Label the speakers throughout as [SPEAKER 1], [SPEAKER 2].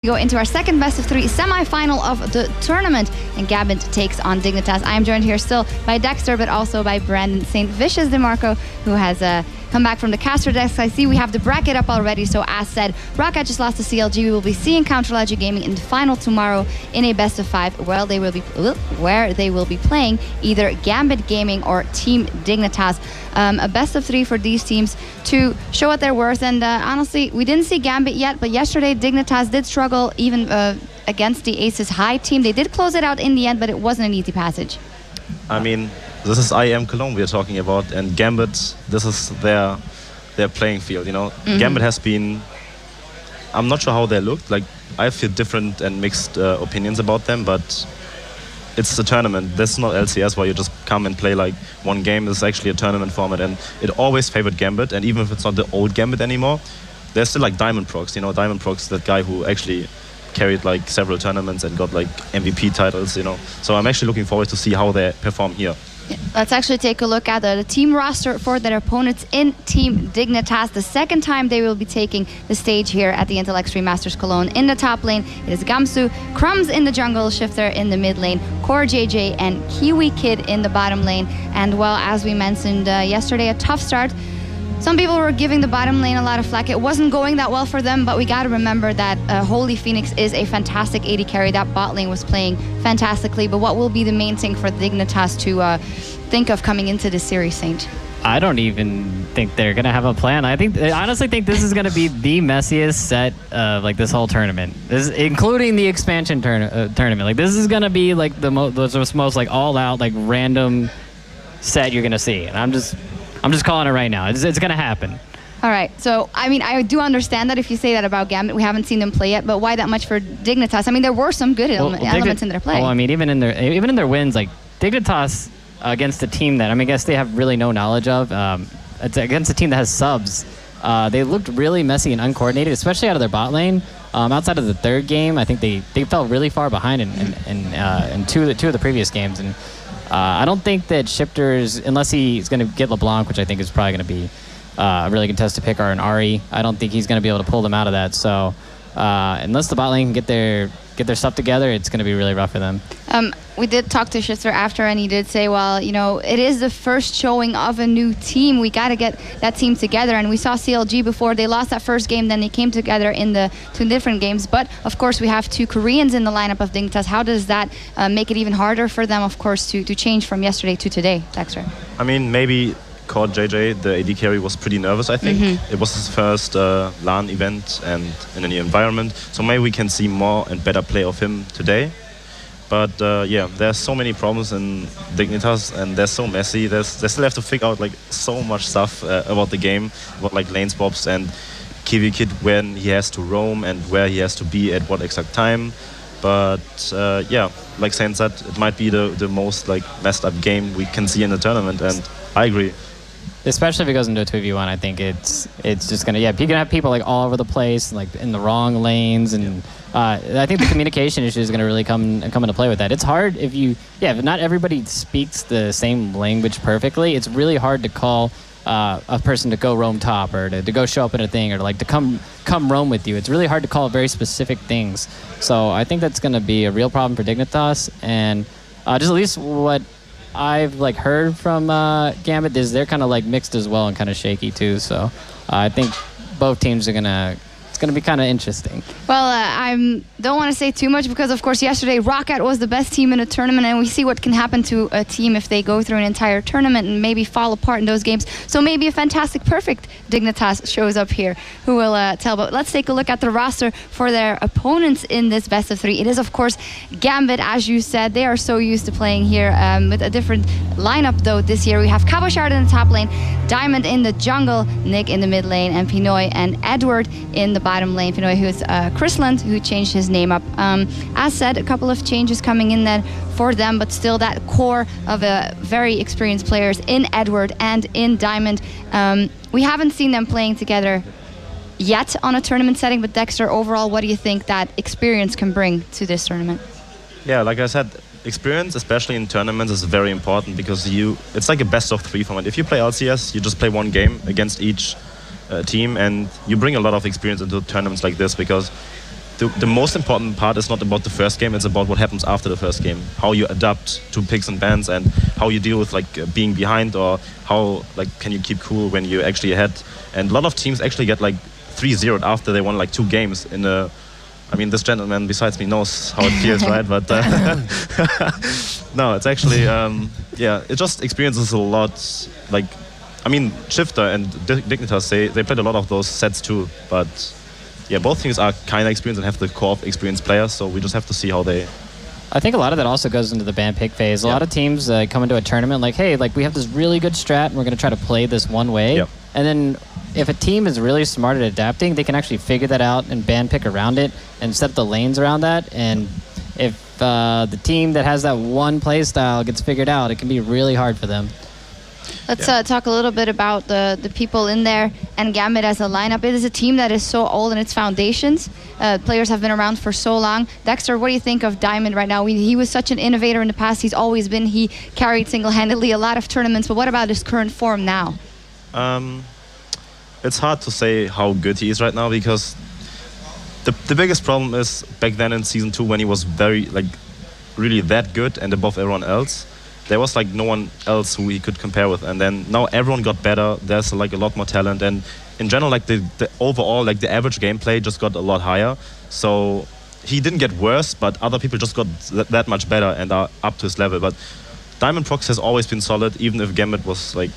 [SPEAKER 1] Go into our second best of 3 semi-final of the tournament, and Gambit takes on Dignitas. I am joined here still by Dexter, but also by Brandon St. Vicious DeMarco, who has come back from the caster desk. I see we have the bracket up already, so as said, Rocket just lost to CLG. We will be seeing Counter Logic Gaming in the final tomorrow in a best of 5 where they will be playing either Gambit Gaming or Team Dignitas. A best of 3 for these teams to show what they're worth, and honestly, we didn't see Gambit yet, but yesterday Dignitas did struggle even against the Aces High team. They did close it out in the end, but it wasn't an easy passage.
[SPEAKER 2] I mean, this is IEM Cologne we're talking about, and Gambit, this is their playing field, you know. Gambit has been, I'm not sure how they looked, like I feel different and mixed opinions about them, but it's a tournament. This is not LCS where you just come and play like one game. This is actually a tournament format, and it always favored Gambit, and even if it's not the old Gambit anymore, there's still like Diamond Prox, you know. Diamond Prox, that guy who actually carried like several tournaments and got like MVP titles, you know. So I'm actually looking forward to see how they perform here.
[SPEAKER 1] Yeah, let's actually take a look at the team roster for their opponents in Team Dignitas. The second time they will be taking the stage here at the Intel Extreme Masters Cologne. In the top lane, it is Gamsu, Crumbs in the jungle, Shifter in the mid lane, Core JJ and Kiwi Kid in the bottom lane. And well, as we mentioned yesterday, a tough start. Some people were giving the bottom lane a lot of flack. It wasn't going that well for them, but we got to remember that Holy Phoenix is a fantastic AD carry. That bot lane was playing fantastically, but what will be the main thing for Dignitas to think of coming into this series, Saint?
[SPEAKER 3] I don't even think they're going to have a plan. I honestly think this is going to be the messiest set of like this whole tournament, including the expansion tournament. Like this is going to be like the most like all out like random set you're going to see. And I'm just calling it right now. It's going to happen.
[SPEAKER 1] All right. So, I mean, I do understand that if you say that about Gambit. We haven't seen them play yet, but why that much for Dignitas? I mean, there were some good elements in their play.
[SPEAKER 3] Well, I mean, even in their wins, like Dignitas against a team that I guess they have really no knowledge of. It's against a team that has subs. They looked really messy and uncoordinated, especially out of their bot lane. Outside of the third game, I think they fell really far behind in two of the previous games. And I don't think that Shifter's, unless he's going to get LeBlanc, which I think is probably going to be a really contested pick, or an Ari, I don't think he's going to be able to pull them out of that. So unless the bot lane can get their stuff together, it's going to be really rough for them.
[SPEAKER 1] We did talk to Shifter after, and he did say, well, you know, it is the first showing of a new team. We got to get that team together. And we saw CLG before. They lost that first game, then they came together in the 2 different games. But, of course, we have 2 Koreans in the lineup of Dignitas. How does that make it even harder for them, of course, to change from yesterday to today, Dexter?
[SPEAKER 2] I mean, maybe Core JJ, the AD carry, was pretty nervous, I think. It was his first LAN event and in a new environment. So maybe we can see more and better play of him today. But yeah, there's so many problems in Dignitas, and they're so messy. They still have to figure out like so much stuff about the game, about like lane swaps and Kiwi Kid, when he has to roam and where he has to be at what exact time. But yeah, like Saint said, it might be the most like messed up game we can see in the tournament, and I agree.
[SPEAKER 3] Especially if it goes into a 2v1, I think it's just gonna you're gonna have people like all over the place, like in the wrong lanes, and I think the communication issue is gonna really come into play with that. It's hard if not everybody speaks the same language perfectly. It's really hard to call a person to go roam top, or to go show up in a thing, or to come roam with you. It's really hard to call very specific things. So I think that's gonna be a real problem for Dignitas, and just at least what I've like heard from Gambit is they're kind of like mixed as well and kind of shaky too. So I think both teams are it's gonna be kind of interesting.
[SPEAKER 1] Well, I don't want to say too much because, of course, yesterday Rocket was the best team in a tournament, and we see what can happen to a team if they go through an entire tournament and maybe fall apart in those games. So maybe a fantastic, perfect Dignitas shows up here, who will tell. But let's take a look at the roster for their opponents in this best of 3. It is, of course, Gambit, as you said. They are so used to playing here with a different lineup, though, this year. We have Cabochard in the top lane, Diamond in the jungle, Nick in the mid lane, and Pinoy and Edward in the bottom lane. Pinoy, who's Chrisland, who changed his name up. As said, a couple of changes coming in there for them, but still that core of very experienced players in Edward and in Diamond. We haven't seen them playing together yet on a tournament setting, but Dexter, overall, what do you think that experience can bring to this tournament?
[SPEAKER 2] Yeah, like I said, experience, especially in tournaments, is very important because it's like a best of 3 format. If you play LCS, you just play one game against each team, and you bring a lot of experience into tournaments like this because the most important part is not about the first game, it's about what happens after the first game. How you adapt to picks and bans and how you deal with like being behind, or how like can you keep cool when you're actually ahead. And a lot of teams actually get like 3-0 after they won like 2 games in a... I mean, this gentleman besides me knows how it feels, right? But no, it's actually, yeah, it just experiences a lot. Like, I mean, Shifter and Dignitas, they played a lot of those sets too. But yeah, both teams are kind of experienced and have the core of experienced players. So we just have to see how they...
[SPEAKER 3] I think a lot of that also goes into the ban pick phase. A lot of teams come into a tournament like, hey, like we have this really good strat and we're going to try to play this one way.
[SPEAKER 2] Yep.
[SPEAKER 3] And then if a team is really smart at adapting, they can actually figure that out and ban pick around it and set the lanes around that. And if the team that has that one play style gets figured out, it can be really hard for them.
[SPEAKER 1] Let's talk a little bit about the people in there and Gambit as a lineup. It is a team that is so old in its foundations. Players have been around for so long. Dexter, what do you think of Diamond right now? He was such an innovator in the past. He's always been. He carried single-handedly a lot of tournaments. But what about his current form now?
[SPEAKER 2] It's hard to say how good he is right now, because the biggest problem is back then in Season 2 when he was very, like, really that good and above everyone else. There was like no one else who he could compare with, and then now everyone got better. There's like a lot more talent, and in general, like the overall, like the average gameplay just got a lot higher. So he didn't get worse, but other people just got that much better and are up to his level. But Diamond Prox has always been solid, even if Gambit was like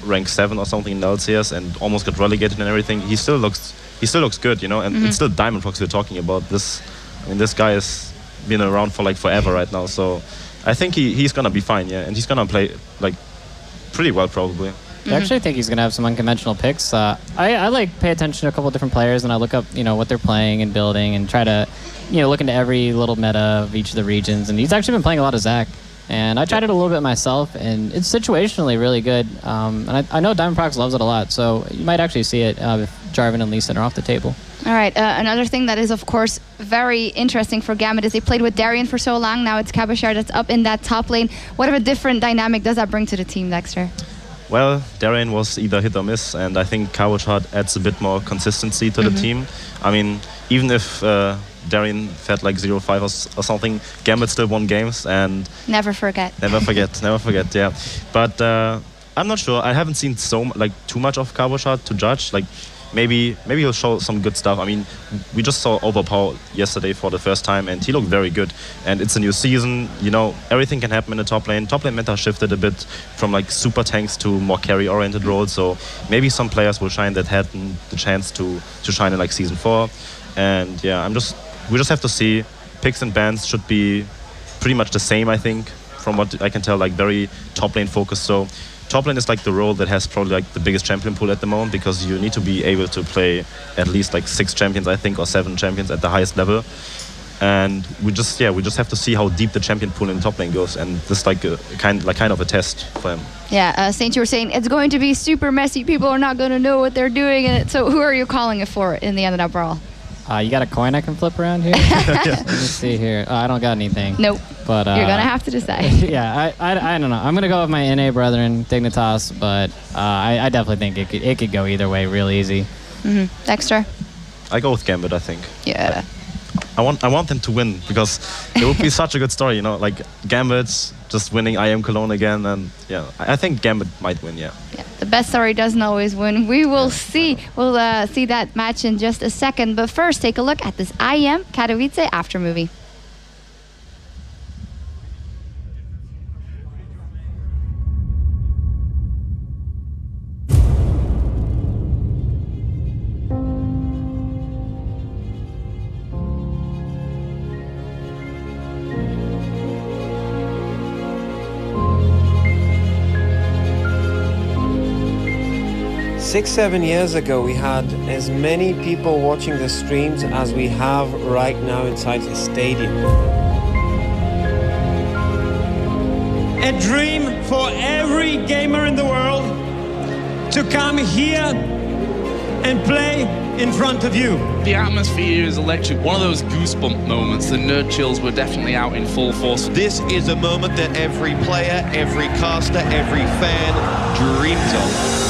[SPEAKER 2] rank 7 or something in the LCS and almost got relegated and everything. He still looks good, you know. And it's still Diamond Prox we're talking about. I mean, this guy has been around for like forever right now, so. I think he's going to be fine, yeah, and he's going to play like pretty well probably.
[SPEAKER 3] I actually think he's going to have some unconventional picks. I like pay attention to a couple of different players, and I look up, what they're playing and building, and try to, look into every little meta of each of the regions. And he's actually been playing a lot of Zac, and I tried it a little bit myself, and it's situationally really good. And I know Diamond Prox loves it a lot, so you might actually see it if Jarvan and Lee Sin are off the table.
[SPEAKER 1] All right, another thing that is, of course, very interesting for Gambit is they played with Darien for so long. Now it's Kabashar that's up in that top lane. What of a different dynamic does that bring to the team, Dexter?
[SPEAKER 2] Well, Darien was either hit or miss, and I think Kabashar adds a bit more consistency to the team. I mean, even if Darien fed like 0-5 or something, Gambit still won games, and...
[SPEAKER 1] Never forget.
[SPEAKER 2] Never forget, yeah. But I'm not sure. I haven't seen too much of Kabashar to judge. Like, maybe he'll show some good stuff. I mean, we just saw Overpower yesterday for the first time, and he looked very good. And it's a new season, everything can happen in the top lane. Top lane meta shifted a bit from like super tanks to more carry-oriented roles. So maybe some players will shine that had the chance to shine in like Season 4. And yeah, we just have to see. Picks and bans should be pretty much the same, I think, from what I can tell, like very top lane focused. So top lane is like the role that has probably like the biggest champion pool at the moment, because you need to be able to play at least like 6 champions, I think, or 7 champions at the highest level. And we just have to see how deep the champion pool in top lane goes, and this is like a kind of a test for him.
[SPEAKER 1] Yeah, Saint, you were saying it's going to be super messy. People are not going to know what they're doing, and so who are you calling it for in the end of that brawl?
[SPEAKER 3] You got a coin I can flip around here? Let me see here. I don't got anything.
[SPEAKER 1] Nope.
[SPEAKER 3] But
[SPEAKER 1] you're gonna have to decide.
[SPEAKER 3] Yeah, I don't know. I'm gonna go with my NA brethren, Dignitas, but I definitely think it could go either way, real easy.
[SPEAKER 1] Dexter.
[SPEAKER 2] I go with Gambit, I think.
[SPEAKER 1] Yeah.
[SPEAKER 2] I want them to win, because it would be such a good story, like Gambit just winning IEM Cologne again, and yeah, I think Gambit might win, yeah.
[SPEAKER 1] The best story doesn't always win. We will see. We'll see that match in just a second, but first take a look at this IEM Katowice after movie.
[SPEAKER 4] Six, 7 years ago, we had as many people watching the streams as we have right now inside the stadium.
[SPEAKER 5] A dream for every gamer in the world to come here and play in front of you.
[SPEAKER 6] The atmosphere is electric. One of those goosebump moments. The nerd chills were definitely out in full force.
[SPEAKER 7] This is a moment that every player, every caster, every fan dreams of.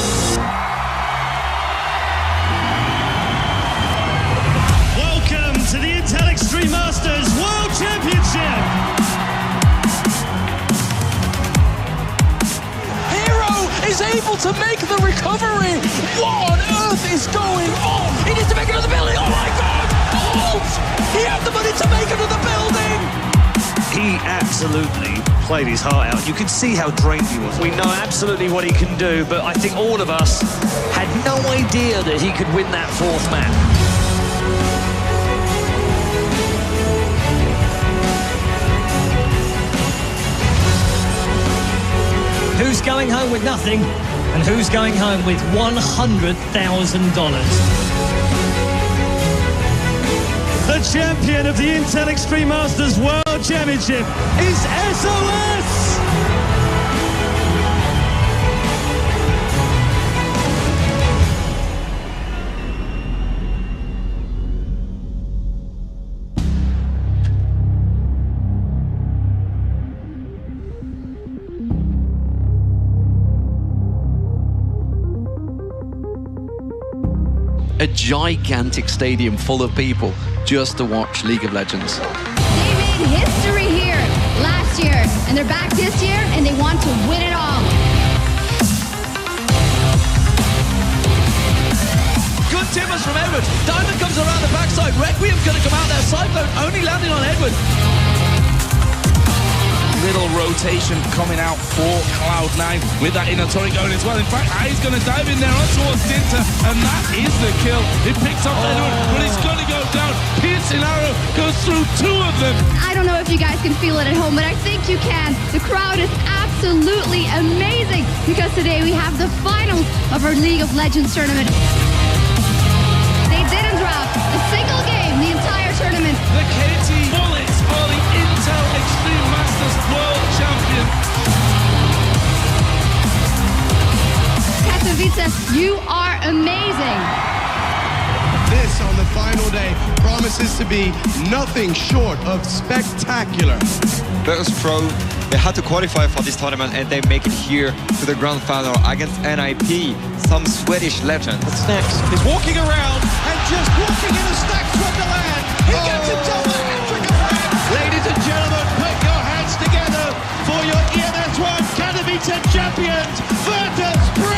[SPEAKER 5] Welcome
[SPEAKER 8] able to make the recovery. What on earth is going on? He needs to make it to the building. Oh my God! Alt! He had the money to make it to the building.
[SPEAKER 9] He absolutely played his heart out. You could see how drained he was. We know absolutely what he can do, but I think all of us had no idea that he could win that fourth map.
[SPEAKER 10] Who's going home with nothing, and who's going home with $100,000?
[SPEAKER 5] The champion of the Intel Extreme Masters World Championship is SOS!
[SPEAKER 6] A gigantic stadium full of people just to watch League of Legends.
[SPEAKER 1] They made history here last year, and they're back this year, and they want to win it all.
[SPEAKER 8] Good timbers from Edward. Diamond comes around the backside. Requiem's going to come out there. Cyclone only landing on Edward.
[SPEAKER 6] Little rotation coming out for Cloud9 with that inner turret going as well. In fact, Ai's going to dive in there on towards Dinter, and that is the kill. It picks up Edward, but it's going to go down. Piercing arrow goes through two of them.
[SPEAKER 1] I don't know if you guys can feel it at home, but I think you can. The crowd is absolutely amazing because today we have the finals of our League of Legends tournament. They didn't drop a single game the entire tournament.
[SPEAKER 6] The KT Bullets are the Intel Extreme Masters World Champion.
[SPEAKER 1] Katowice, you are amazing.
[SPEAKER 11] This on the final day promises to be nothing short of spectacular.
[SPEAKER 12] Virtus Pro, they had to qualify for this tournament and they make it here to the grand final against NIP, some Swedish legend.
[SPEAKER 11] What's next? He's walking around and just walking in a stacked Wonderland. He gets himself a hat-trick of friends. Ladies and gentlemen, put your hands together for your EMS1 Katowice champions, Virtus Pro!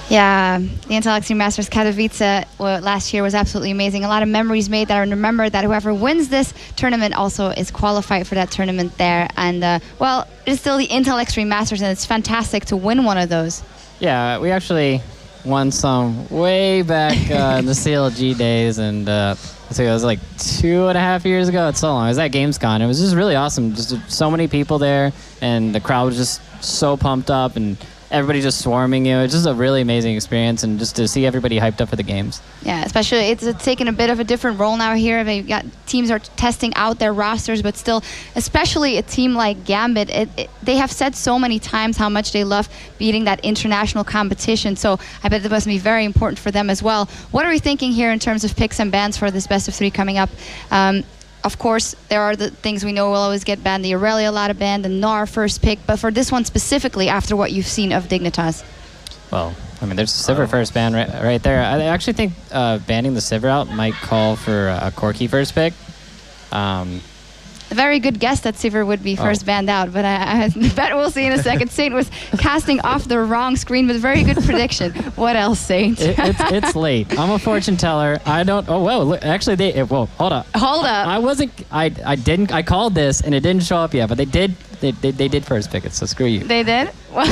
[SPEAKER 1] Yeah, the Intel Extreme Masters Katowice last year was absolutely amazing. A lot of memories made that, and remember that whoever wins this tournament also is qualified for that tournament there. And, well, it's still the Intel Extreme Masters, and it's fantastic to win one of those.
[SPEAKER 3] Yeah, we actually won some way back in the CLG days, and so it was like 2.5 years ago. It's so long. It was at Gamescom. It was just really awesome. Just so many people there, and the crowd was just so pumped up, and everybody just swarming you. It's just a really amazing experience, and just to see everybody hyped up for the games.
[SPEAKER 1] Yeah, especially it's taken a bit of a different role now here. They've got teams are testing out their rosters, but still, especially a team like Gambit, they have said so many times how much they love beating that international competition. So I bet that must be very important for them as well. What are we thinking here in terms of picks and bans for this best of 3 coming up? Of course, there are the things we know will always get banned. The Aurelia a lot of banned, the Gnar first pick. But for this one specifically, after what you've seen of Dignitas.
[SPEAKER 3] Well, I mean, there's a Sivir first ban right there. I actually think banning the Sivir out might call for a Corki first pick.
[SPEAKER 1] very good guess that Sivir would be first banned out, but I bet we'll see in a second. Saint was casting off the wrong screen, but very good prediction. What else, Saint?
[SPEAKER 3] It's late. I'm a fortune teller. I don't. Oh well, look, actually whoa, hold up.
[SPEAKER 1] Hold up.
[SPEAKER 3] I wasn't. I didn't. I called this and it didn't show up yet, but they did. They did first pick it. So screw you.
[SPEAKER 1] They did. Well,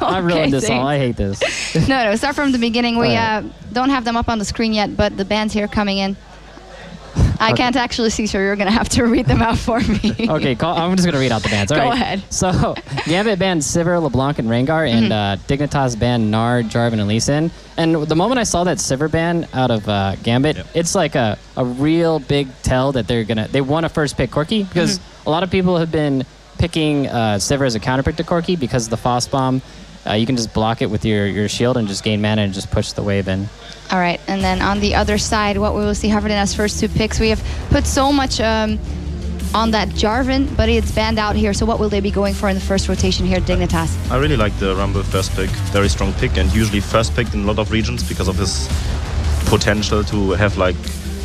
[SPEAKER 3] I ruined this all. I hate this.
[SPEAKER 1] No. Start from the beginning. We don't have them up on the screen yet, but the bands here coming in. I can't actually see, so you're going to have to read them out for me.
[SPEAKER 3] Okay, I'm just going to read out the bands. All right.
[SPEAKER 1] Go ahead.
[SPEAKER 3] So, Gambit banned Sivir, LeBlanc, and Rengar, and Dignitas banned Nard, Jarvan, and Lee Sin. And the moment I saw that Sivir ban out of Gambit, it's like a real big tell that they want to first pick Corki, because a lot of people have been picking Sivir as a counterpick to Corki because of the Frost Bomb. You can just block it with your shield and just gain mana and just push the wave in.
[SPEAKER 1] All right, and then on the other side, what we will see, Harvard as first 2 picks. We have put so much on that Jarvan, but it's banned out here. So what will they be going for in the first rotation here, Dignitas?
[SPEAKER 2] I really like the Rumble first pick. Very strong pick, and usually first pick in a lot of regions because of his potential to have like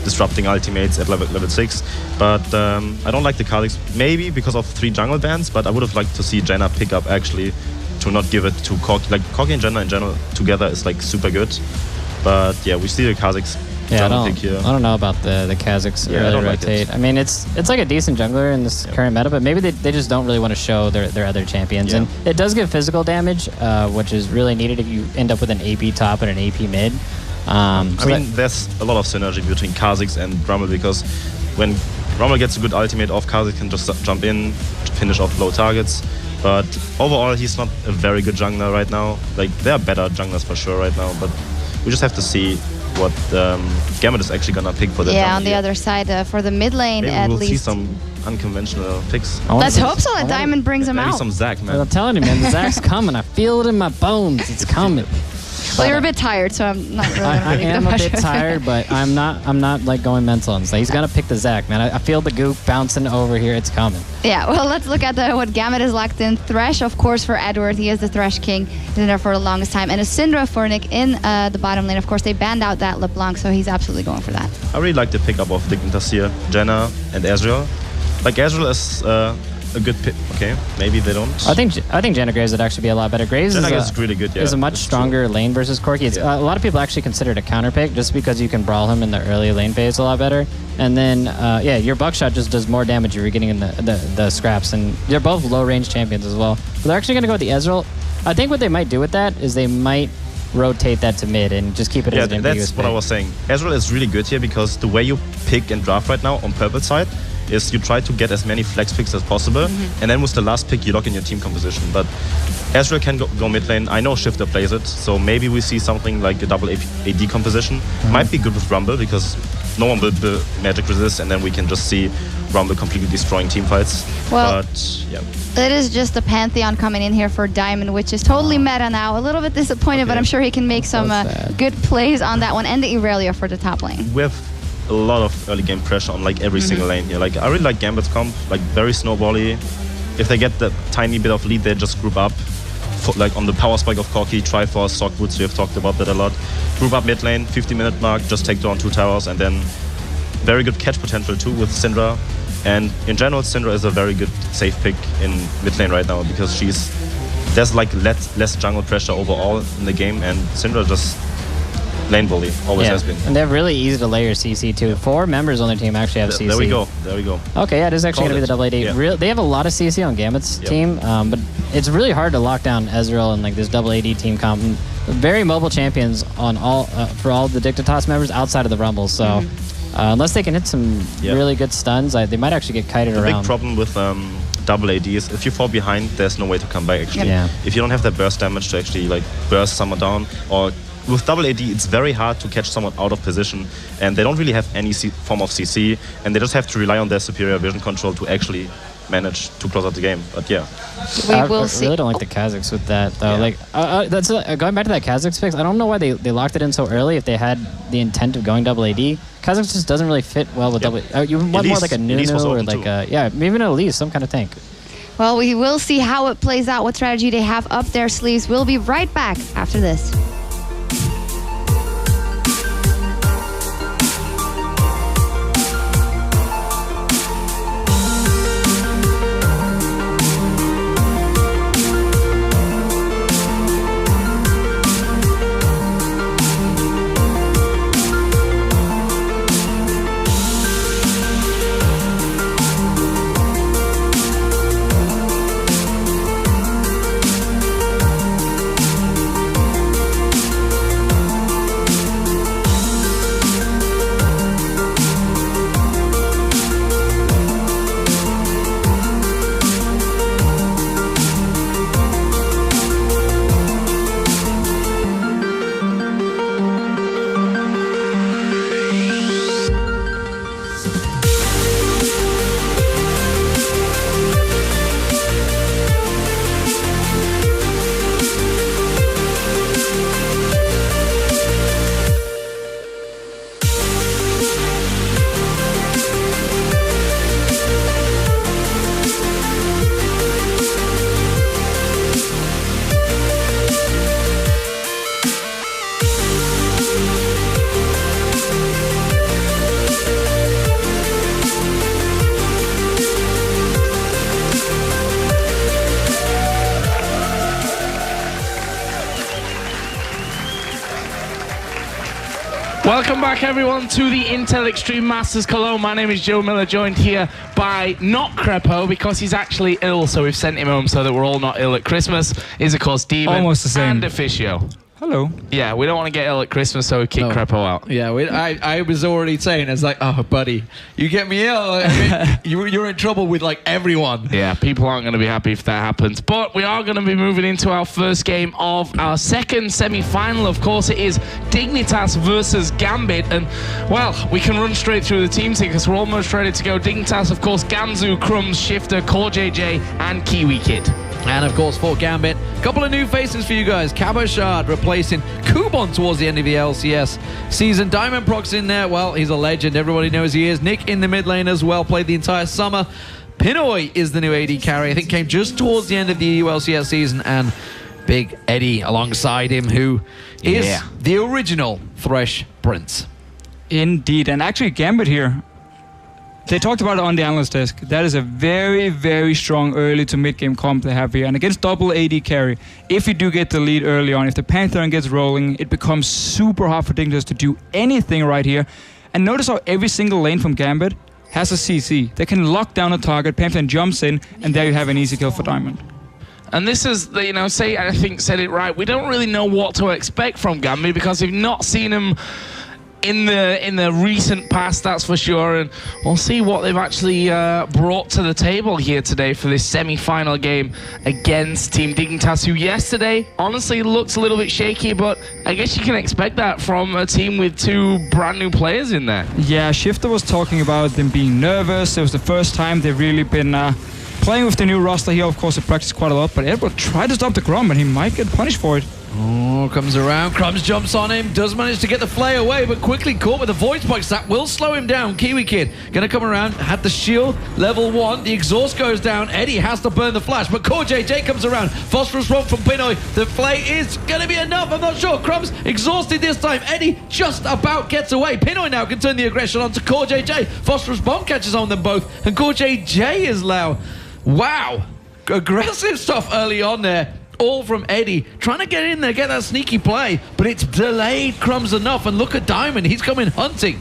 [SPEAKER 2] disrupting ultimates at level 6. But I don't like the Kha'Zix, maybe because of 3 jungle bans, but I would have liked to see Jenna pick up actually, to not give it to Corki. Like Corki and Jenna in general together is like super good. But yeah, we see the Kha'Zix pick here.
[SPEAKER 3] I don't know about the Kha'Zix early rotate. I mean, it's like a decent jungler in this current meta, but maybe they just don't really want to show their other champions. And it does give physical damage, which is really needed if you end up with an AP top and an AP mid.
[SPEAKER 2] I mean, there's a lot of synergy between Kha'Zix and Rumble, because when Rumble gets a good ultimate off, Kha'Zix can just jump in, finish off low targets. But overall, he's not a very good jungler right now. Like, there are better junglers for sure right now, but we just have to see what Gambit is actually gonna pick for the
[SPEAKER 1] on the other side for the mid lane.
[SPEAKER 2] Maybe
[SPEAKER 1] at
[SPEAKER 2] we'll
[SPEAKER 1] least
[SPEAKER 2] see some unconventional picks.
[SPEAKER 1] Let's hope so. That Diamond brings him
[SPEAKER 2] maybe
[SPEAKER 1] out.
[SPEAKER 2] Some Zac, man.
[SPEAKER 3] Well, I'm telling you, man, the Zac's coming. I feel it in my bones. It's coming.
[SPEAKER 1] Well, you're a bit tired, so I'm not really.
[SPEAKER 3] I am a bit tired, but I'm not like going mental on this. He's gonna pick the Zac, man. I feel the goop bouncing over here. It's coming.
[SPEAKER 1] Yeah, well, let's look at what Gambit is locked in. Thresh, of course, for Edward. He is the Thresh King. He's been there for the longest time. And a Syndra for Nick in the bottom lane. Of course, they banned out that LeBlanc, so he's absolutely going for that.
[SPEAKER 2] I really like the pickup of Dignitas here, Jenna and Ezreal. Like, Ezreal is a good pick. Okay, maybe they don't.
[SPEAKER 3] I think Jenna Graves would actually be a lot better. Graves
[SPEAKER 2] is really good. Yeah,
[SPEAKER 3] is a much stronger lane versus Corki. It's, a lot of people actually consider it a counter pick just because you can brawl him in the early lane phase a lot better. And then your buckshot just does more damage if you're getting in the scraps. And they're both low range champions as well. But they're actually going to go with the Ezreal. I think what they might do with that is they might rotate that to mid and just keep it as an ambiguous
[SPEAKER 2] that's what I was saying. Ezreal is really good here because the way you pick and draft right now on purple side is you try to get as many flex picks as possible, and then with the last pick you lock in your team composition. But Ezreal can go mid lane. I know Shifter plays it, so maybe we see something like a double AD composition. Might be good with Rumble because no one will magic resist, and then we can just see Rumble completely destroying team fights.
[SPEAKER 1] Well,
[SPEAKER 2] but yeah.
[SPEAKER 1] It is just a Pantheon coming in here for Diamond, which is totally meta now. A little bit disappointed, but I'm sure he can make some good plays on that one. And the Irelia for the top lane.
[SPEAKER 2] We have a lot of early game pressure on like every single lane here. Like, I really like Gambit's comp, like very snowbally. If they get that tiny bit of lead, they just group up. Like on the power spike of Corki, Triforce, Sock Boots, we have talked about that a lot. Group up mid lane, 50-minute mark, just take down 2 towers, and then very good catch potential too with Syndra. And in general, Syndra is a very good safe pick in mid lane right now because there's like less jungle pressure overall in the game, and Syndra just lane bully, always has been.
[SPEAKER 3] And they're really easy to layer CC too. 4 members on their team actually have CC.
[SPEAKER 2] There we go.
[SPEAKER 3] Okay, yeah, it is actually going to be the double AD. Yeah. They have a lot of CC on Gambit's team, but it's really hard to lock down Ezreal and like this double AD team comp. Very mobile champions on all for all the Dignitas members outside of the Rumble. So unless they can hit some really good stuns, they might actually get kited around.
[SPEAKER 2] The big problem with double AD is if you fall behind, there's no way to come back actually. If you don't have that burst damage to actually like burst someone down, or with double AD, it's very hard to catch someone out of position, and they don't really have any form of CC, and they just have to rely on their superior vision control to actually manage to close out the game. But yeah,
[SPEAKER 3] I really don't like the Kha'Zix with that though. Like that's going back to that Kha'Zix fix. I don't know why they locked it in so early if they had the intent of going double AD. Kha'Zix just doesn't really fit well with double. You want more like a Nunu or like maybe an Elise, some kind of tank.
[SPEAKER 1] Well, we will see how it plays out, what strategy they have up their sleeves. We'll be right back after this.
[SPEAKER 6] Welcome back, everyone, to the Intel Extreme Masters Cologne. My name is Joe Miller, joined here by not Crepo, because he's actually ill, so we've sent him home so that we're all not ill at Christmas, is, of course, Demon.
[SPEAKER 13] Almost the same.
[SPEAKER 6] And Officio.
[SPEAKER 13] Hello.
[SPEAKER 6] Yeah, we don't want to get ill at Christmas, so we kick Crepo out.
[SPEAKER 14] Yeah, I was already saying, it's like, oh, buddy, you get me ill, I mean, you're in trouble with, like, everyone.
[SPEAKER 6] Yeah, people aren't going to be happy if that happens. But we are going to be moving into our first game of our second semi-final. Of course, it is Dignitas versus Gambit. And, well, we can run straight through the teams here because we're almost ready to go. Dignitas, of course, Ganzu, Crumbs, Shifter, Core JJ, and Kiwi Kid.
[SPEAKER 14] And of course, for Gambit, a couple of new faces for you guys. Cabochard replacing Kubon towards the end of the LCS season. Diamond Proc's in there. Well, he's a legend. Everybody knows he is. Nick in the mid lane as well. Played the entire summer. Pinoy is the new AD carry. I think came just towards the end of the EU LCS season. And Big Eddie alongside him, who is the original Thresh Prince.
[SPEAKER 13] Indeed. And actually, Gambit here, they talked about it on the analyst desk. That is a very, very strong early to mid-game comp they have here. And against double AD carry, if you do get the lead early on, if the Pantheon gets rolling, it becomes super hard for Dignitas to do anything right here. And notice how every single lane from Gambit has a CC. They can lock down a target, Pantheon jumps in, and there you have an easy kill for Diamond.
[SPEAKER 6] And this is, you know, I think said it right. We don't really know what to expect from Gambit because we've not seen him in the recent past, that's for sure, and we'll see what they've actually brought to the table here today for this semi-final game against Team Dignitas, who yesterday honestly looks a little bit shaky, but I guess you can expect that from a team with two brand new players in there.
[SPEAKER 13] Yeah, Shifter was talking about them being nervous. It was the first time they've really been playing with the new roster here. Of course, they practiced quite a lot, but Edward tried to stop the Grom, and he might get punished for it.
[SPEAKER 14] Oh, comes around, Crumbs jumps on him, does manage to get the flay away, but quickly caught with a voice box. That will slow him down. Kiwi Kid gonna come around, had the shield, level 1, the exhaust goes down, Eddie has to burn the flash, but Core JJ comes around, Phosphorus Romp from Pinoy, the flay is gonna be enough, I'm not sure. Crumbs exhausted this time, Eddie just about gets away. Pinoy now can turn the aggression onto Core JJ, Phosphorus Bomb catches on them both, and Core JJ is now, wow, aggressive stuff early on there. All from Eddie, trying to get in there, get that sneaky play, but it's delayed Crumbs enough, and look at Diamond, he's coming hunting.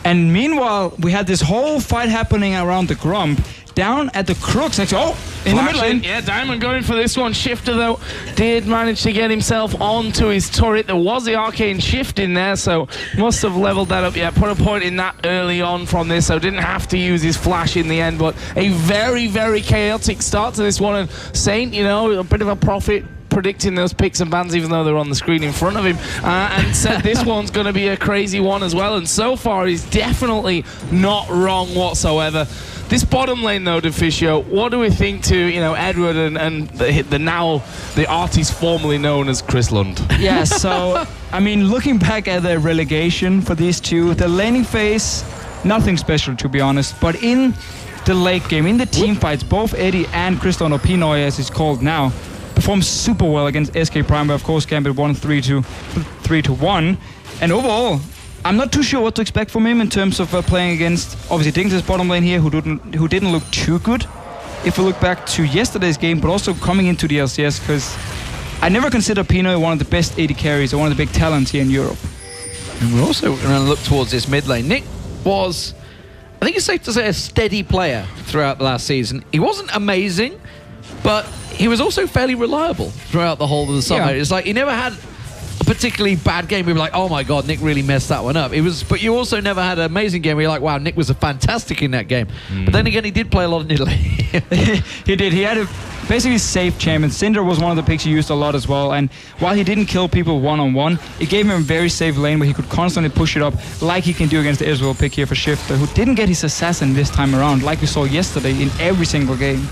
[SPEAKER 13] And meanwhile, we had this whole fight happening around the Grump, down at the Crooks, actually, in the mid lane.
[SPEAKER 6] Yeah, Diamond going for this one. Shifter, though, did manage to get himself onto his turret. There was the arcane shift in there, so must have leveled that up. Yeah, put a point in that early on from this, so didn't have to use his flash in the end, but a very, very chaotic start to this one. And Saint, you know, a bit of a prophet predicting those picks and bans, even though they're on the screen in front of him, and said this one's going to be a crazy one as well. And so far, he's definitely not wrong whatsoever. This bottom lane, though, Deficio, what do we think to, you know, Edward and the artist formerly known as Chris Lund?
[SPEAKER 13] Yeah, so, I mean, looking back at the relegation for these two, the laning phase, nothing special, to be honest, but in the late game, in the team fights, both Eddie and Chris Lund, or Pinoy as it's called now, performed super well against SK Prime, but of course Gambit won 3-1, and overall, I'm not too sure what to expect from him in terms of playing against, obviously, Dignitas bottom lane here, who didn't look too good. If we look back to yesterday's game, but also coming into the LCS, because I never consider Pinoy one of the best AD carries or one of the big talents here in Europe.
[SPEAKER 14] And we're also going to look towards this mid lane. Nick was, I think it's safe to say, a steady player throughout the last season. He wasn't amazing, but he was also fairly reliable throughout the whole of the summer. Yeah. It's like he never had a particularly bad game. We were like, oh my god, Nick really messed that one up. But you also never had an amazing game where you're like, wow, Nick was fantastic in that game. But then again, he did play a lot in Italy.
[SPEAKER 13] He did. He had a basically safe champion. Cinder was one of the picks he used a lot as well. And while he didn't kill people one-on-one, it gave him a very safe lane where he could constantly push it up, like he can do against the Israel pick here for Shifter, who didn't get his assassin this time around, like we saw yesterday in every single game.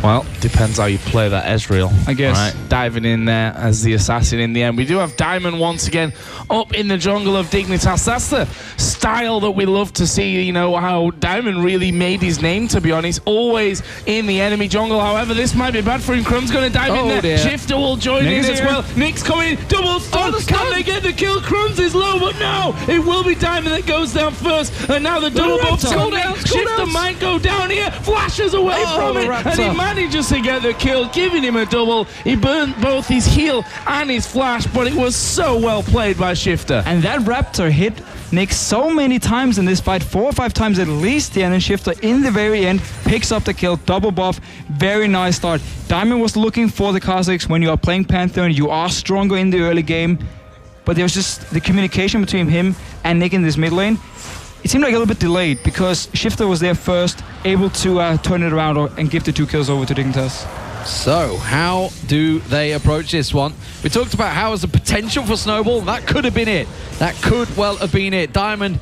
[SPEAKER 6] Well, depends how you play that Ezreal,
[SPEAKER 13] I guess.
[SPEAKER 6] Right, diving in there as the assassin in the end. We do have Diamond once again up in the jungle of Dignitas. That's the style that we love to see, you know, how Diamond really made his name, to be honest. Always in the enemy jungle. However, this might be bad for him. Crumb's going to dive in there. Dear. Shifter will join in as well. Nick's coming in. Double stun. Can they get the kill? Crumbs is low, but no. It will be Diamond that goes down first. And now the double buff's coming down. Shifter might go down here. Flashes away from it. And he manages to get the kill, giving him a double. He burned both his heal and his flash, but it was so well played by Shifter.
[SPEAKER 13] And that Raptor hit Nick so many times in this fight, 4 or 5 times at least, and then Shifter in the very end picks up the kill, double buff, very nice start. Diamond was looking for the Kazakhs. When you are playing Pantheon, you are stronger in the early game, but there was just the communication between him and Nick in this mid lane. It seemed like a little bit delayed because Shifter was there first, able to turn it around and give the 2 kills over to Dignitas.
[SPEAKER 14] So, how do they approach this one? We talked about how there's a potential for Snowball. That could have been it. That could well have been it. Diamond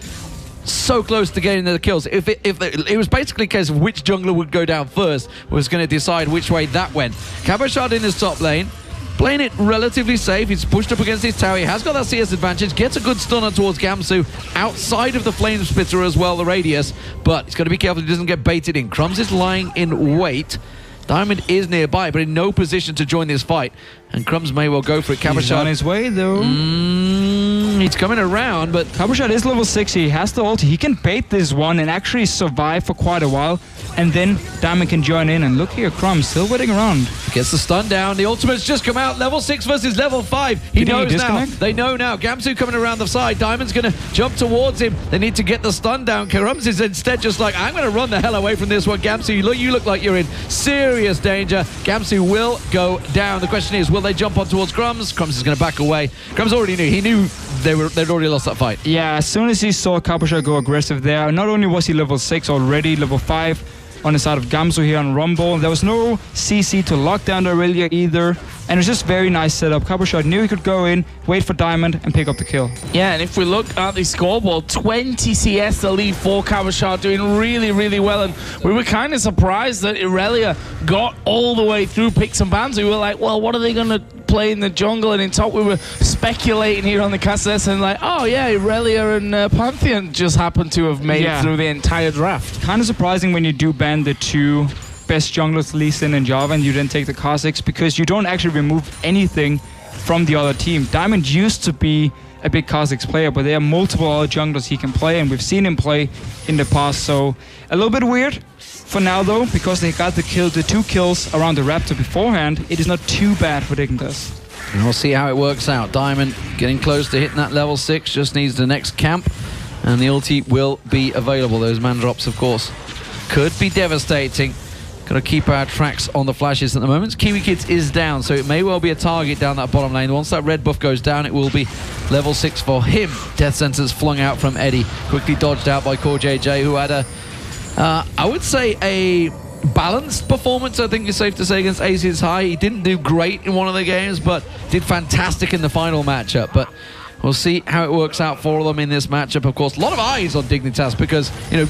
[SPEAKER 14] so close to getting the kills. If it was basically a case of which jungler would go down first, was going to decide which way that went. Cabochard in his top lane, playing it relatively safe. He's pushed up against his tower. He has got that CS advantage. Gets a good stunner towards Gamsu outside of the flame splitter as well, the radius. But he's got to be careful he doesn't get baited in. Crumbs is lying in wait. Diamond is nearby, but in no position to join this fight. And Crumbs may well go for it.
[SPEAKER 13] He's on his way, though.
[SPEAKER 14] He's coming around, but
[SPEAKER 13] Cabochard is level 6. He has the ult. He can bait this one and actually survive for quite a while. And then Diamond can join in. And look here, Crumbs still waiting around.
[SPEAKER 14] Gets the stun down. The ultimate's just come out. Level 6 versus level 5. He knows now. They know now. Gamsu coming around the side. Diamond's going to jump towards him. They need to get the stun down. Crumbs is instead just like, I'm going to run the hell away from this one. Gamsu, you look like you're in serious danger. Gamsu will go down. The question is, will they jump on towards Crumbs? Crumbs is going to back away. Crumbs already knew. He knew they'd already lost that fight.
[SPEAKER 13] Yeah, as soon as he saw Cabochard go aggressive there, not only was he level 6 already, level 5 on the side of Gamsu here on Rumble. There was no CC to lock down the Aurelia either. And it was just very nice setup. Cabochard knew he could go in, wait for Diamond, and pick up the kill.
[SPEAKER 6] Yeah, and if we look at the scoreboard, 20 CS the lead for Cabochard, doing really, really well. And we were kind of surprised that Aurelia got all the way through picks and bans. We were like, well, what are they going to play in the jungle? And in top, we were speculating here on the cast and like, oh yeah, Aurelia and Pantheon just happened to have made it through the entire draft.
[SPEAKER 13] Kind of surprising when you do ban the 2 best junglers, Lee Sin and Java, and you then take the Kazakhs, because you don't actually remove anything from the other team. Diamond used to be a big Kazakhs player, but there are multiple other junglers he can play, and we've seen him play in the past, so a little bit weird for now though, because they got the 2 kills around the Raptor beforehand. It is not too bad for Dignitas.
[SPEAKER 14] And we'll see how it works out. Diamond getting close to hitting that level 6, just needs the next camp, and the ulti will be available. Those man drops, of course, could be devastating. Got to keep our tracks on the flashes at the moment. Kiwi Kids is down, so it may well be a target down that bottom lane. Once that red buff goes down, it will be level 6 for him. Death sentence flung out from Eddie. Quickly dodged out by Core JJ, who had a, I would say, a balanced performance, I think it's safe to say, against Aces High. He didn't do great in one of the games, but did fantastic in the final matchup. But we'll see how it works out for them in this matchup. Of course, a lot of eyes on Dignitas because, you know,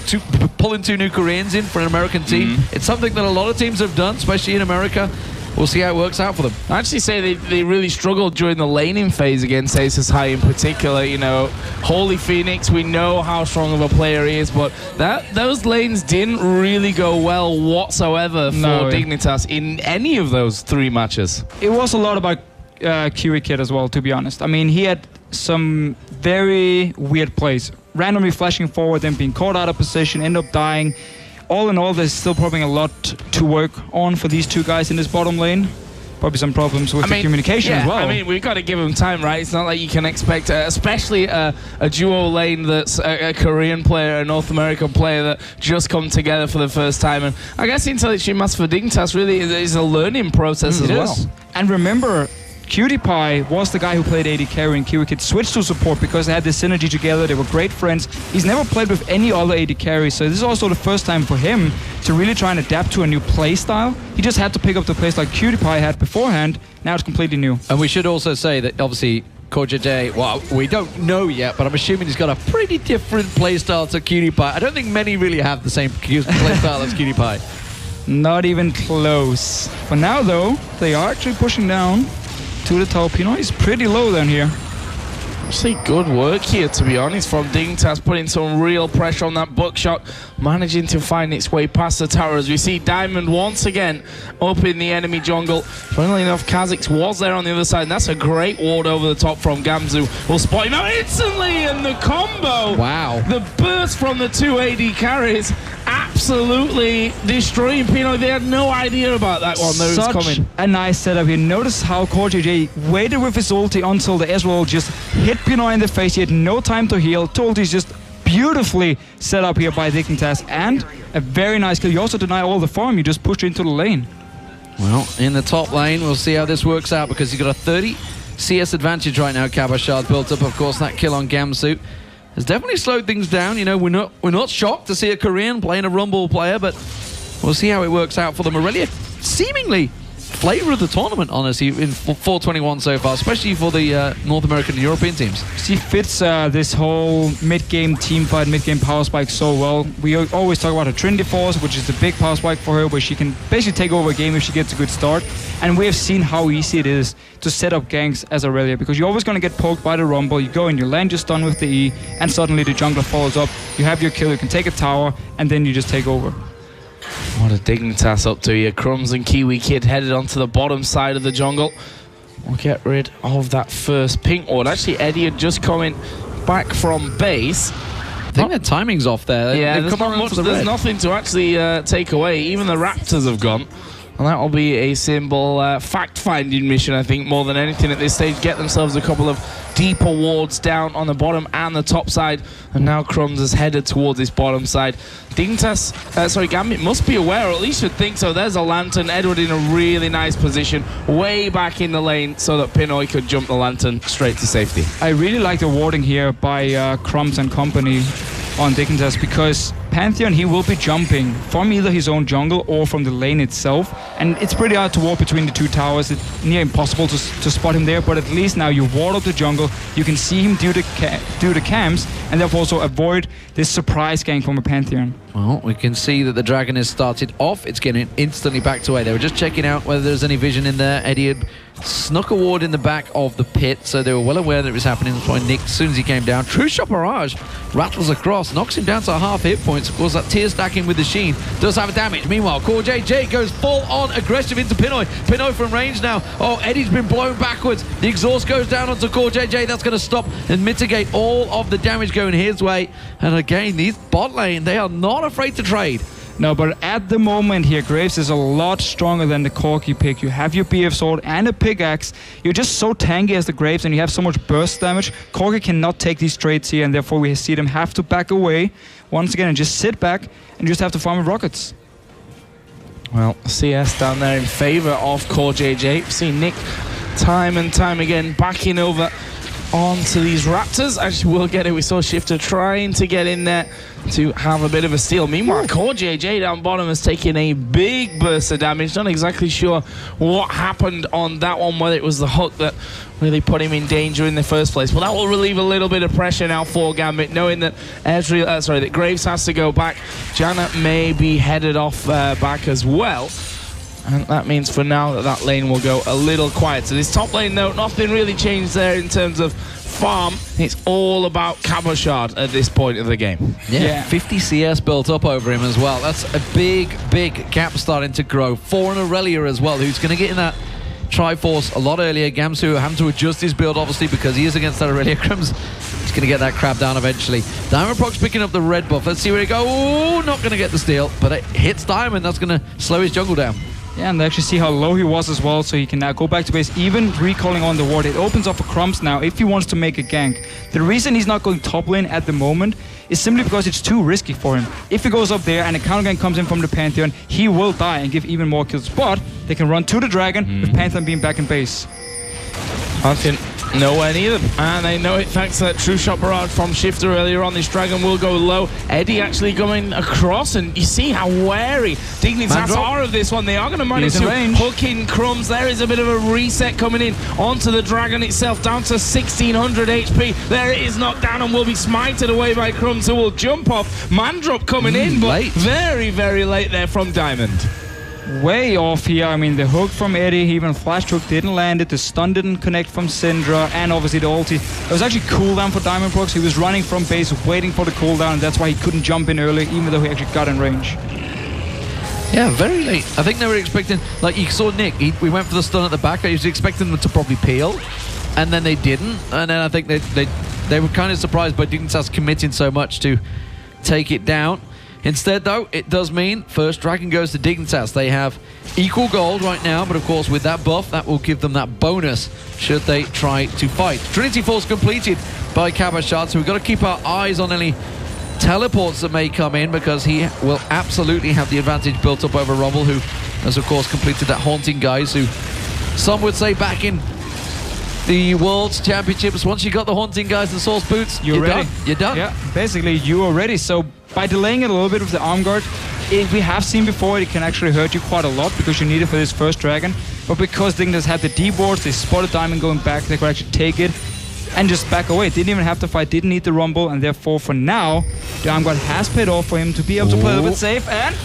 [SPEAKER 14] pulling 2 new Koreans in for an American team, it's something that a lot of teams have done, especially in America. We'll see how it works out for them.
[SPEAKER 6] I actually say they really struggled during the laning phase against Aces High in particular. You know, Holy Phoenix, we know how strong of a player he is, but those lanes didn't really go well whatsoever for Dignitas in any of those 3 matches.
[SPEAKER 13] It was a lot about Kiwi Kid as well, to be honest. I mean, he had some very weird plays. Randomly flashing forward and being caught out of position, end up dying. All in all, there's still probably a lot to work on for these 2 guys in this bottom lane. Probably some problems with the communication as well.
[SPEAKER 6] I mean, we've got to give them time, right? It's not like you can expect, especially a duo lane that's a Korean player, a North American player that just come together for the first time. And I guess Intelligent Mass for Dignitas really is a learning process as well.
[SPEAKER 13] And remember, Cutie Pie was the guy who played AD carry, and Kiwi Kid switched to support because they had this synergy together. They were great friends. He's never played with any other AD carry, so this is also the first time for him to really try and adapt to a new play style. He just had to pick up the plays like Cutie Pie had beforehand. Now it's completely new.
[SPEAKER 14] And we should also say that obviously Core JJ, well, we don't know yet, but I'm assuming he's got a pretty different play style to Cutie Pie. I don't think many really have the same play style as Cutie Pie.
[SPEAKER 13] Not even close. For now though, they are actually pushing down to the top. You know, he's pretty low down here.
[SPEAKER 6] Actually, good work here, to be honest, from Dignitas, putting some real pressure on that buckshot, managing to find its way past the tower as we see Diamond once again up in the enemy jungle. Funnily enough, Kazakhs was there on the other side, and that's a great ward over the top from Gamzu. We'll spot him out instantly, and the combo.
[SPEAKER 14] Wow.
[SPEAKER 6] The burst from the 2 AD carries. absolutely destroying Pinoy. They had no idea about that one. That was coming.
[SPEAKER 13] A nice setup here. Notice how Core JJ waited with his ulti until the Ezreal just hit Pinoy in the face. He had no time to heal. Ulti is just beautifully set up here by Dignitas, and a very nice kill. You also deny all the farm. You just push into the lane.
[SPEAKER 14] Well, in the top lane, we'll see how this works out because he's got a 30 CS advantage right now. Kabashard built up, of course. That kill on Gamsu has definitely slowed things down. You know, we're not shocked to see a Korean playing a Rumble player, but we'll see how it works out for them. Aurelia seemingly flavor of the tournament, honestly, in 421 so far, especially for the North American and European teams.
[SPEAKER 13] She fits this whole mid-game team fight, mid-game power spike so well. We always talk about her Trinity Force, which is the big power spike for her, where she can basically take over a game if she gets a good start. And we have seen how easy it is to set up ganks as Aurelia, because you're always going to get poked by the Rumble. You go in, you land your stun with the E, and suddenly the jungler follows up. You have your kill, you can take a tower, and then you just take over.
[SPEAKER 6] What a Dignitas up to here. Crumbs and Kiwi Kid headed onto the bottom side of the jungle. We'll get rid of that first pink ward. Actually, Eddie had just coming back from base.
[SPEAKER 14] I think their timing's off there.
[SPEAKER 6] Yeah, there's nothing to actually take away. Even the Raptors have gone. And that will be a simple fact-finding mission, I think, more than anything at this stage. Get themselves a couple of deeper wards down on the bottom and the top side. And now Crumbs has headed towards this bottom side. Gambit must be aware, or at least should think so. There's a Lantern. Edward in a really nice position, way back in the lane, so that Pinoy could jump the Lantern straight to safety.
[SPEAKER 13] I really like the warding here by Crumbs and company on Dignitas, because Pantheon, he will be jumping from either his own jungle or from the lane itself, and it's pretty hard to walk between the two towers. It's near impossible to spot him there, but at least now you ward up the jungle, you can see him do the camps, and therefore also avoid this surprise gank from a Pantheon.
[SPEAKER 14] Well, we can see that the Dragon has started off. It's getting instantly backed away. They were just checking out whether there's any vision in there. Eddie had snuck a ward in the back of the pit, so they were well aware that it was happening. That's why Nick, as soon as he came down, True Shot Barrage rattles across, knocks him down to half hit points. Of course, that tear stacking with the Sheen does have a damage. Meanwhile, Core JJ goes full on aggressive into Pinoy. Pinoy from range now. Oh, Eddie's been blown backwards. The exhaust goes down onto Core JJ. That's going to stop and mitigate all of the damage going his way. And again, these bot lane, they are not afraid to trade.
[SPEAKER 13] No, but at the moment here, Graves is a lot stronger than the Corki pick. You have your BF Sword and a Pickaxe. You're just so tanky as the Graves, and you have so much burst damage. Corki cannot take these trades here, and therefore we see them have to back away once again and just sit back and just have to farm with rockets.
[SPEAKER 6] Well, CS down there in favor of Core JJ. We've seen Nick time and time again backing over onto these Raptors. Actually, we'll get it. We saw Shifter trying to get in there to have a bit of a steal. Meanwhile, Core JJ down bottom has taken a big burst of damage. Not exactly sure what happened on that one, whether it was the hook that really put him in danger in the first place. But that will relieve a little bit of pressure now for Gambit, knowing that that Graves has to go back. Janet may be headed off back as well. And that means for now that lane will go a little quiet. So this top lane, though, nothing really changed there in terms of farm. It's all about Kabashard at this point of the game.
[SPEAKER 14] Yeah, 50 CS built up over him as well. That's a big gap starting to grow. 4 in Aurelia as well, who's going to get in that Triforce a lot earlier. Gamsu having to adjust his build, obviously, because he is against that Aurelia. Crumbs is going to get that crab down eventually. Diamond Proc's picking up the red buff. Let's see where he goes. Oh, not going to get the steal, but it hits Diamond. That's going to slow his jungle down.
[SPEAKER 13] Yeah, and actually see how low he was as well, so he can now go back to base, even recalling on the ward. It opens up for Crumbs now if he wants to make a gank. The reason he's not going top lane at the moment is simply because it's too risky for him. If he goes up there and a counter gank comes in from the Pantheon, he will die and give even more kills. But they can run to the Dragon with Pantheon being back in base.
[SPEAKER 6] Pantheon nowhere near them, and they know it thanks to that True Shot Barrage from Shifter earlier on. This Dragon will go low. Eddie actually going across, and you see how wary Dignitas are of this one. They are going to manage to hook in Crumbs. There is a bit of a reset coming in onto the Dragon itself, down to 1600 HP. There it is, knocked down and will be smited away by Crumbs, who will jump off. Mandrop coming in, but very, very late there from Diamond.
[SPEAKER 13] Way off here. I mean, the hook from Eddie, even flash hook didn't land it, the stun didn't connect from Syndra, and obviously the ulti. It was actually cooldown for Diamond Prox. He was running from base, waiting for the cooldown, and that's why he couldn't jump in early, even though he actually got in range.
[SPEAKER 14] Yeah, very late. I think they were expecting, like you saw Nick, we went for the stun at the back. I was expecting them to probably peel, and then they didn't. And then I think they were kind of surprised by Dignitas committing so much to take it down. Instead, though, it does mean first Dragon goes to Dignitas. They have equal gold right now, but of course with that buff, that will give them that bonus should they try to fight. Trinity Force completed by Kabashad, so we've got to keep our eyes on any teleports that may come in, because he will absolutely have the advantage built up over Rumble, who has of course completed that Haunting Guys, who some would say back in the World's Championships, once you got the Haunting Guys and Source Boots, you're ready. Done. You're done.
[SPEAKER 13] Yeah, basically you are ready. So by delaying it a little bit with the arm guard, we have seen before it can actually hurt you quite a lot because you need it for this first Dragon. But because Dignitas had the D boards, they spotted Diamond going back, they could actually take it and just back away. Didn't even have to fight, didn't need the Rumble, and therefore for now, the arm guard has paid off for him to be able to play a little bit safe, and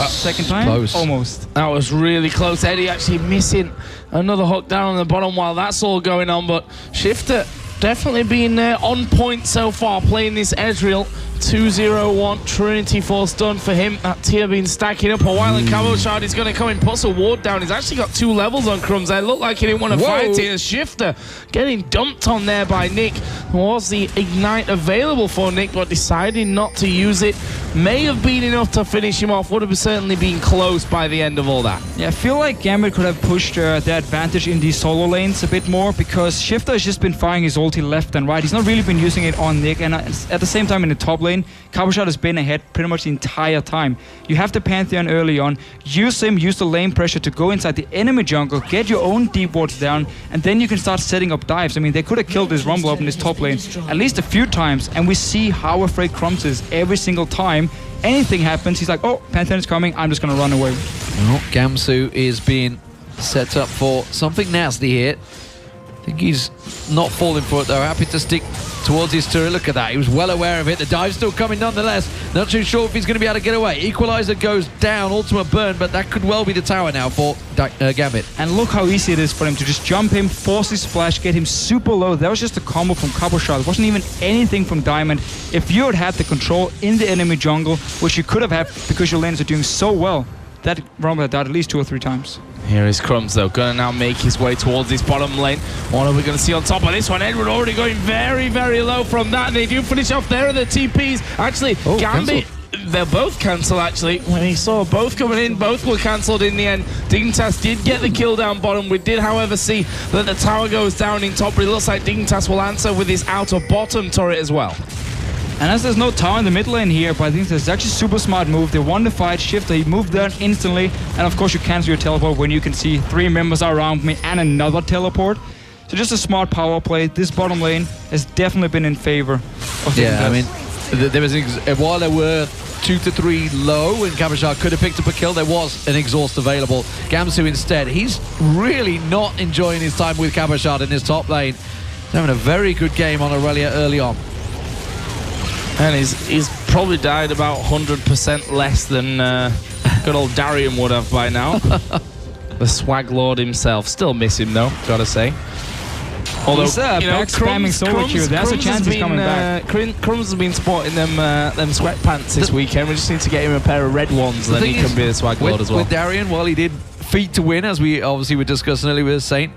[SPEAKER 13] second time,
[SPEAKER 6] close.
[SPEAKER 13] Almost.
[SPEAKER 6] That was really close. Eddie actually missing another hook down on the bottom while that's all going on, but Shifter definitely being on point so far, playing this Ezreal. 2-0-1, Trinity Force done for him. That tier been stacking up a while, and Kabashad is going to come in, puts a ward down. He's actually got 2 levels on Crumbs there. Looked like he didn't want to fight here. Shifter getting dumped on there by Nick. Was the Ignite available for Nick, but deciding not to use it. May have been enough to finish him off. Would have certainly been close by the end of all that.
[SPEAKER 13] Yeah, I feel like Gambit could have pushed their advantage in these solo lanes a bit more, because Shifter has just been firing his ulti left and right. He's not really been using it on Nick, and at the same time in the top lane, Kabashad has been ahead pretty much the entire time. You have the Pantheon early on, use him, use the lane pressure to go inside the enemy jungle, get your own deep wards down, and then you can start setting up dives. I mean, they could have killed this Rumble up in this top lane at least a few times, and we see how afraid Crumbs is every single time. Anything happens, he's like, oh, Pantheon is coming, I'm just going to run away.
[SPEAKER 14] Well, Gamsu is being set up for something nasty here. I think he's not falling for it though. Happy to stick towards his turret. Look at that. He was well aware of it. The dive's still coming nonetheless. Not too sure if he's going to be able to get away. Equalizer goes down. Ultimate burn, but that could well be the tower now for Gambit.
[SPEAKER 13] And look how easy it is for him to just jump him, force his flash, get him super low. That was just a combo from Kabashad. It wasn't even anything from Diamond. If you had the control in the enemy jungle, which you could have had because your lanes are doing so well, that Rumble had died at least 2 or 3 times.
[SPEAKER 6] Here is Crumbs though, gonna now make his way towards this bottom lane. What are we gonna see on top of this one? Edward already going very, very low from that. And they do finish off there are the TPs. Actually, Gambit, they'll both cancel actually. When he saw both coming in, both were cancelled in the end. Dignitas did get the kill down bottom. We did, however, see that the tower goes down in top, but it looks like Dignitas will answer with his outer bottom turret as well.
[SPEAKER 13] And as there's no tower in the mid lane here, but I think that's actually a super smart move. They won the fight, Shifter, he moved there instantly, and of course you cancel your teleport when you can see 3 members are around me and another teleport. So just a smart power play. This bottom lane has definitely been in favor of the
[SPEAKER 14] I mean, there was while there were 2 to 3 low and Kabashad could have picked up a kill, there was an exhaust available. Gamsu instead, he's really not enjoying his time with Kabashad in his top lane. He's having a very good game on Aurelia early on.
[SPEAKER 6] And he's probably died about 100% less than good old Darian would have by now. The swag lord himself. Still miss him though, gotta say. Although,
[SPEAKER 13] he's back spamming solo queue. There's a chance he's coming back.
[SPEAKER 6] Crumbs has been sporting them sweatpants this weekend. We just need to get him a pair of red ones, then he can be the swag lord as well.
[SPEAKER 14] With Darian, while he did feat to win, as we obviously were discussing earlier with Saint,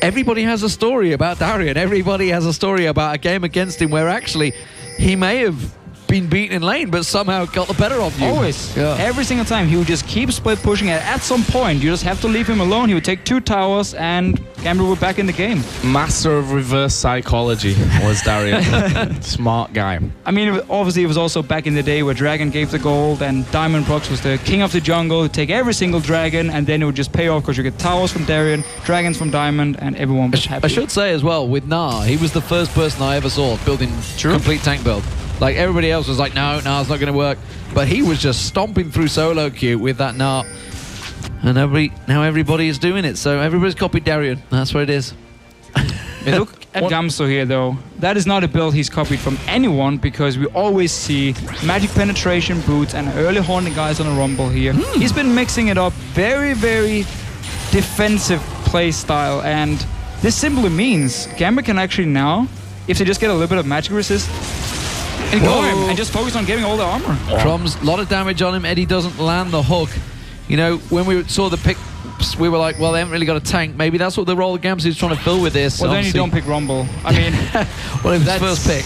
[SPEAKER 14] everybody has a story about Darian. Everybody has a story about a game against him where actually he may have been beaten in lane, but somehow got the better of you.
[SPEAKER 13] Always. Yeah. Every single time. He would just keep split pushing it. At some point, you just have to leave him alone. He would take 2 towers, and Gambit would back in the game.
[SPEAKER 6] Master of reverse psychology was Darian. Smart guy.
[SPEAKER 13] I mean, obviously, it was also back in the day where Dragon gave the gold, and Diamond Prox was the king of the jungle. He'd take every single dragon, and then it would just pay off because you get towers from Darian, dragons from Diamond, and everyone was happy.
[SPEAKER 14] I should say as well, with Nah, he was the first person I ever saw building complete tank build. Like, everybody else was like, no, it's not going to work. But he was just stomping through solo queue with that Nah. And now everybody is doing it. So everybody's copied Darian. That's what it is.
[SPEAKER 13] Look at Gamsu here, though. That is not a build he's copied from anyone, because we always see magic penetration boots and early Haunting Guys on a Rumble here. He's been mixing it up. Very, very defensive play style. And this simply means Gambit can actually now, if they just get a little bit of magic resist, ignore him and just focus on getting all the armor.
[SPEAKER 14] Crumbs, a lot of damage on him. Eddie doesn't land the hook. You know, when we saw the pick, we were like, well, they haven't really got a tank. Maybe that's what the role of Gamsu is trying to fill with this.
[SPEAKER 13] Well, then you don't pick Rumble. I mean,
[SPEAKER 14] well, it was first pick.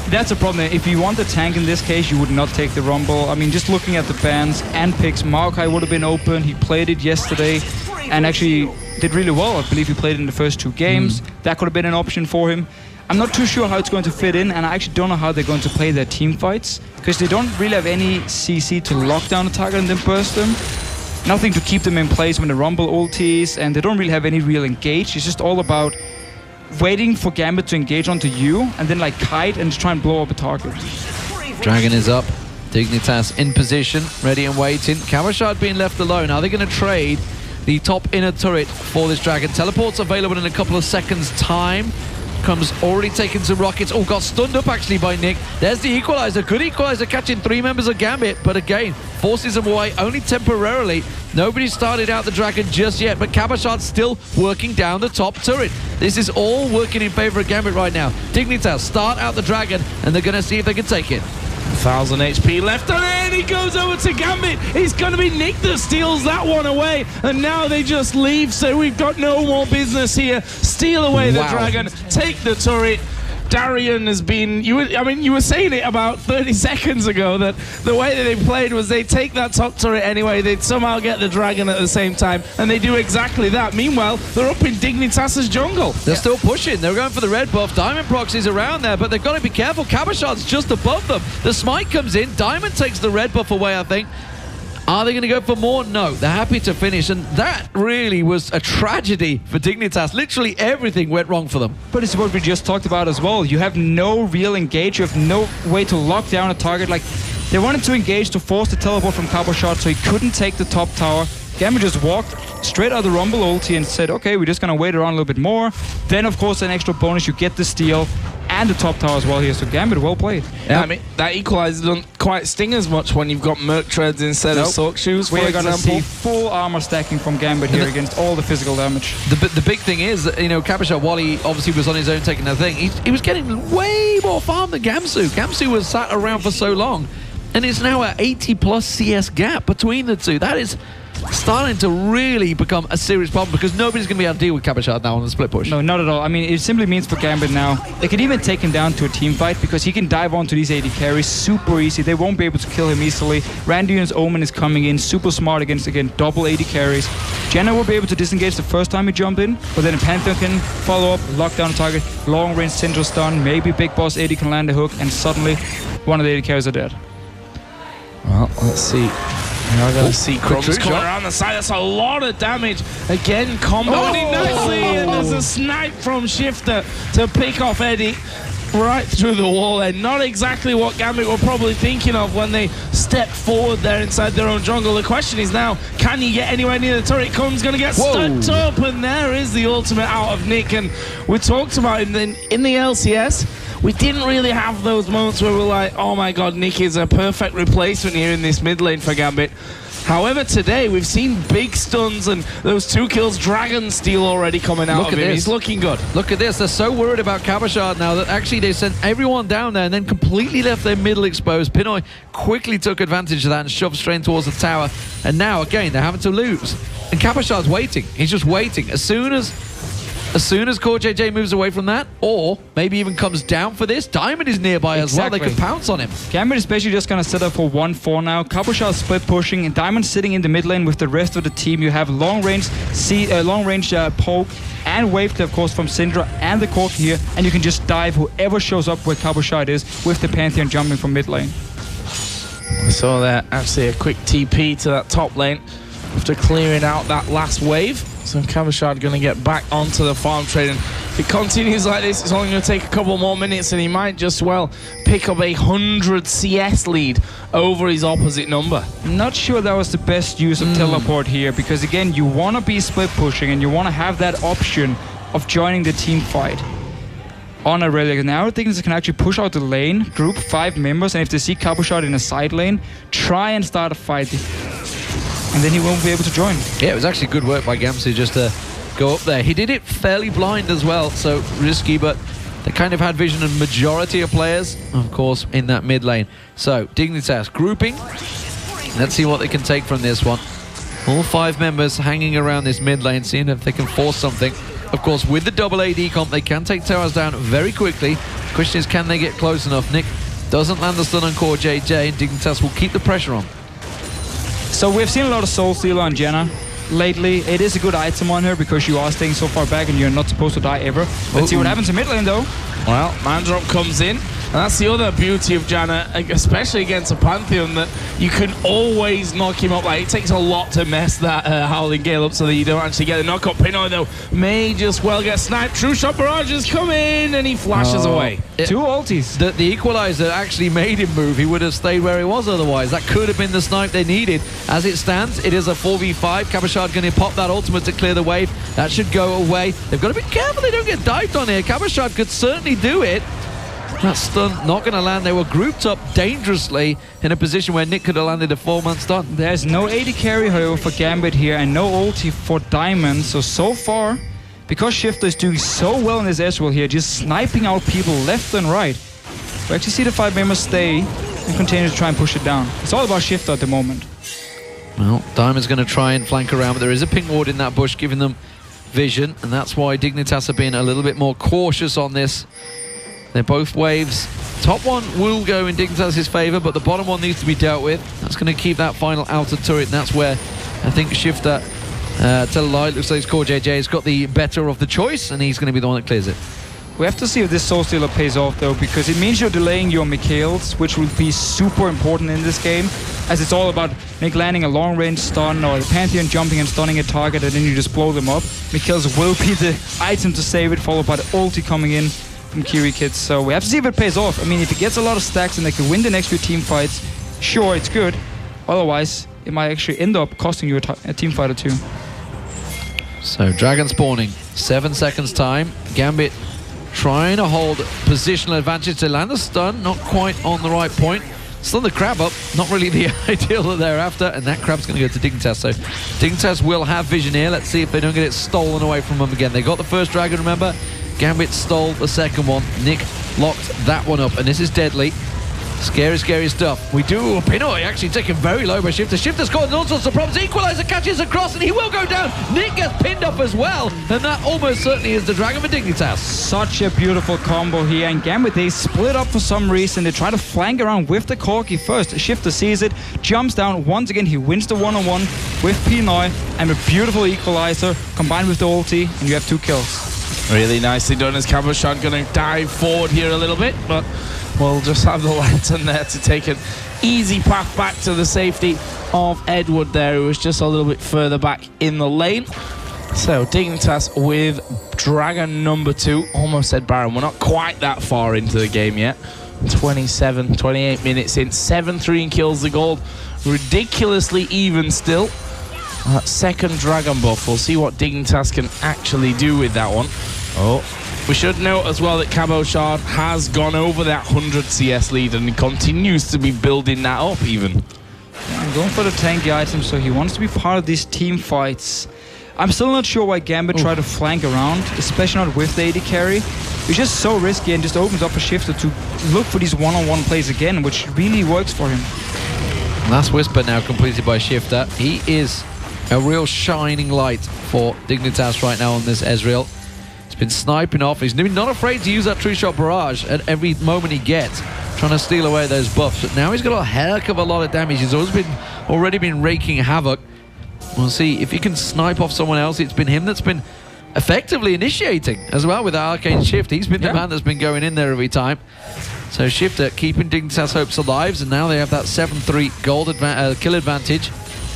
[SPEAKER 13] That's a problem. If you want the tank in this case, you would not take the Rumble. I mean, just looking at the bans and picks, Maokai would have been open. He played it yesterday and actually did really well. I believe he played it in the first 2 games. That could have been an option for him. I'm not too sure how it's going to fit in, and I actually don't know how they're going to play their team fights, because they don't really have any CC to lock down the target and then burst them. Nothing to keep them in place when the Rumble ultis, and they don't really have any real engage. It's just all about waiting for Gambit to engage onto you, and then like kite and try and blow up a target.
[SPEAKER 14] Dragon is up. Dignitas in position, ready and waiting. Kawashard being left alone. Are they going to trade the top inner turret for this Dragon? Teleport's available in a couple of seconds' time. Comes already taking some rockets. Oh, got stunned up actually by Nick. There's the equalizer. Good equalizer, catching 3 members of Gambit, but again, forces them away only temporarily. Nobody started out the Dragon just yet, but Kabashard's still working down the top turret. This is all working in favor of Gambit right now. Dignitas start out the Dragon, and they're going to see if they can take it.
[SPEAKER 6] 1,000 HP left, and then he goes over to Gambit. It's going to be Nick that steals that one away, and now they just leave, so we've got no more business here. Steal away the Dragon, take the turret. Darian has been, you were saying it about 30 seconds ago that the way that they played was they take that top turret anyway, they'd somehow get the Dragon at the same time, and they do exactly that. Meanwhile, they're up in Dignitas' jungle.
[SPEAKER 14] They're still pushing. They're going for the red buff. Diamond Proxy's around there, but they've got to be careful. Kabashard's just above them. The smite comes in. Diamond takes the red buff away, I think. Are they going to go for more? No, they're happy to finish, and that really was a tragedy for Dignitas. Literally everything went wrong for them.
[SPEAKER 13] But it's what we just talked about as well. You have no real engage. You have no way to lock down a target. Like, they wanted to engage to force the teleport from Kabashard so he couldn't take the top tower. Gambit just walked straight out of the Rumble ulti and said, okay, we're just going to wait around a little bit more. Then, of course, an extra bonus. You get the steal and the top tower as well here. So Gambit, well played.
[SPEAKER 6] Yeah, I mean, that equalizer doesn't quite sting as much when you've got Merc Treads instead of Sork Shoes, for example.
[SPEAKER 13] We're going to see full armor stacking from Gambit here against all the physical damage.
[SPEAKER 14] The big thing is that, you know, Kabashard, while he obviously was on his own taking that thing, he was getting way more farm than Gamsu. Gamsu was sat around for so long, and it's now an 80+ CS gap between the two. That is starting to really become a serious problem, because nobody's going to be able to deal with Kabashard now on the split push.
[SPEAKER 13] No, not at all. I mean, it simply means for Gambit now, they can even take him down to a team fight, because he can dive onto these AD carries super easy. They won't be able to kill him easily. Randuin's Omen is coming in super smart against, again, double AD carries. Jenna will be able to disengage the first time he jump in, but then Pantheon can follow up, lock down the target, long range Syndra stun, maybe Big Boss AD can land a hook, and suddenly one of the AD carries are dead.
[SPEAKER 6] Well, let's see. Now I gotta see Crumbs coming around the side. That's a lot of damage. Again, comboing it nicely, and there's a snipe from Shifter to pick off Eddie right through the wall. And not exactly what Gambit were probably thinking of when they stepped forward there inside their own jungle. The question is now, can you get anywhere near the turret? Cone's gonna get stunned up, and there is the ultimate out of Nick. And we talked about it in the LCS. We didn't really have those moments where we're like, oh my god, Nick is a perfect replacement here in this mid lane for Gambit. However, today we've seen big stuns and those 2 kills, Dragon Steal already coming out of him. He's looking good.
[SPEAKER 14] Look at this. They're so worried about Kabashard now that actually they sent everyone down there and then completely left their middle exposed. Pinoy quickly took advantage of that and shoved straight towards the tower. And now, again, they're having to lose. And Kabashard's waiting. He's just waiting. As soon as Core JJ moves away from that, or maybe even comes down for this, Diamond is nearby as well. They could pounce on him.
[SPEAKER 13] Gambit is basically just going to set up for 1-4 now. Kabashard split pushing, and Diamond sitting in the mid lane with the rest of the team. You have long range poke and wave, of course, from Syndra and the Cork here, and you can just dive whoever shows up where Kabashard is with the Pantheon jumping from mid lane.
[SPEAKER 6] We saw that actually a quick TP to that top lane after clearing out that last wave. So Kabashard going to get back onto the farm trade, and if it continues like this, it's only going to take a couple more minutes, and he might just well pick up a 100 CS lead over his opposite number.
[SPEAKER 13] Not sure that was the best use of teleport here, because again, you want to be split pushing and you want to have that option of joining the team fight on a relic. Now I think this can actually push out the lane, group 5 members, and if they see Kabashard in a side lane, try and start a fight. And then he won't be able to join.
[SPEAKER 14] Yeah, it was actually good work by Gamsu just to go up there. He did it fairly blind as well, so risky, but they kind of had vision of majority of players, of course, in that mid lane. So, Dignitas grouping. Let's see what they can take from this one. All 5 members hanging around this mid lane, seeing if they can force something. Of course, with the double AD comp, they can take towers down very quickly. Question is, can they get close enough? Nick doesn't land the stun on Core JJ, and Dignitas will keep the pressure on.
[SPEAKER 13] So we've seen a lot of Soul Stealer on Jenna lately. It is a good item on her because you are staying so far back and you're not supposed to die ever. Let's see what happens in mid lane though.
[SPEAKER 6] Well, Mandrop comes in, and that's the other beauty of Janna, especially against a Pantheon, that you can always knock him up. Like, it takes a lot to mess that Howling Gale up so that you don't actually get the knock up. Pinoy, though, may just well get sniped. True Shot Barrage has come in, and he flashes away.
[SPEAKER 14] 2 ultis. The equalizer actually made him move. He would have stayed where he was otherwise. That could have been the snipe they needed. As it stands, it is a 4v5. Kabashard going to pop that ultimate to clear the wave. That should go away. They've got to be careful they don't get dived on here. Kabashard could certainly do it. That stun not going to land. They were grouped up dangerously in a position where Nick could have landed a 4-man stun.
[SPEAKER 13] There's no AD carry, however, for Gambit here, and no ulti for Diamond. So far, because Shifter is doing so well in this Ezreal here, just sniping out people left and right, we actually see the 5 members stay and continue to try and push it down. It's all about Shifter at the moment.
[SPEAKER 14] Well, Diamond's going to try and flank around, but there is a ping ward in that bush giving them vision, and that's why Dignitas have been a little bit more cautious on this. They're both waves. Top one will go in Dignitas' favour, but the bottom one needs to be dealt with. That's going to keep that final outer turret, and that's where I think Shifter, to light, looks like Core JJ has got the better of the choice, and he's going to be the one that clears it.
[SPEAKER 13] We have to see if this Soul Stealer pays off though, because it means you're delaying your Mikhails, which will be super important in this game, as it's all about Nick landing a long-range stun or the Pantheon jumping and stunning a target, and then you just blow them up. Mikhails will be the item to save it, followed by the ulti coming in from Kiwi Kids. So we have to see if it pays off. I mean, if he gets a lot of stacks and they can win the next few team fights, sure, it's good. Otherwise, it might actually end up costing you a team fight or two.
[SPEAKER 14] So Dragon spawning, 7 seconds time. Gambit trying to hold positional advantage to land the stun, not quite on the right point. Stun the crab up, not really the ideal that they're after, and that crab's going to go to Dignitas. So Dignitas will have vision here. Let's see if they don't get it stolen away from them again. They got the first dragon, remember? Gambit stole the second one. Nick locked that one up, and this is deadly. Scary, scary stuff. We do. Pinoy actually taken very low by Shifter. Shifter's got all sorts of problems. Equalizer catches across, and he will go down. Nick gets pinned up as well, and that almost certainly is the dragon for Dignitas.
[SPEAKER 13] Such a beautiful combo here, and Gambit, they split up for some reason. They try to flank around with the Corki first. Shifter sees it, jumps down. Once again, he wins the one-on-one with Pinoy, and a beautiful equalizer combined with the ulti, and you have 2 kills.
[SPEAKER 6] Really nicely done as Kabashard going to dive forward here a little bit, but we'll just have the lantern there to take an easy path back to the safety of Edward there, who was just a little bit further back in the lane. So Dignitas with Dragon number 2. Almost said Baron. We're not quite that far into the game yet. 28 minutes in. 7-3 in kills the gold. Ridiculously even still. Second Dragon buff. We'll see what Dignitas can actually do with that one. Oh, we should note as well that Kabashard has gone over that 100 CS lead and continues to be building that up even.
[SPEAKER 13] Yeah, I'm going for the tanky item, so he wants to be part of these team fights. I'm still not sure why Gambit tried to flank around, especially not with the AD carry. It's just so risky and just opens up a Shifter to look for these one-on-one plays again, which really works for him.
[SPEAKER 14] Last Whisper now completed by Shifter. He is a real shining light for Dignitas right now on this Ezreal. He's been sniping off. He's not afraid to use that True Shot Barrage at every moment he gets, trying to steal away those buffs. But now he's got a heck of a lot of damage. He's already been raking havoc. We'll see if he can snipe off someone else. It's been him that's been effectively initiating as well with the Arcane Shift. He's been the man that's been going in there every time. So Shifter keeping Dignitas' hopes alive, and now they have that 7-3 gold kill advantage.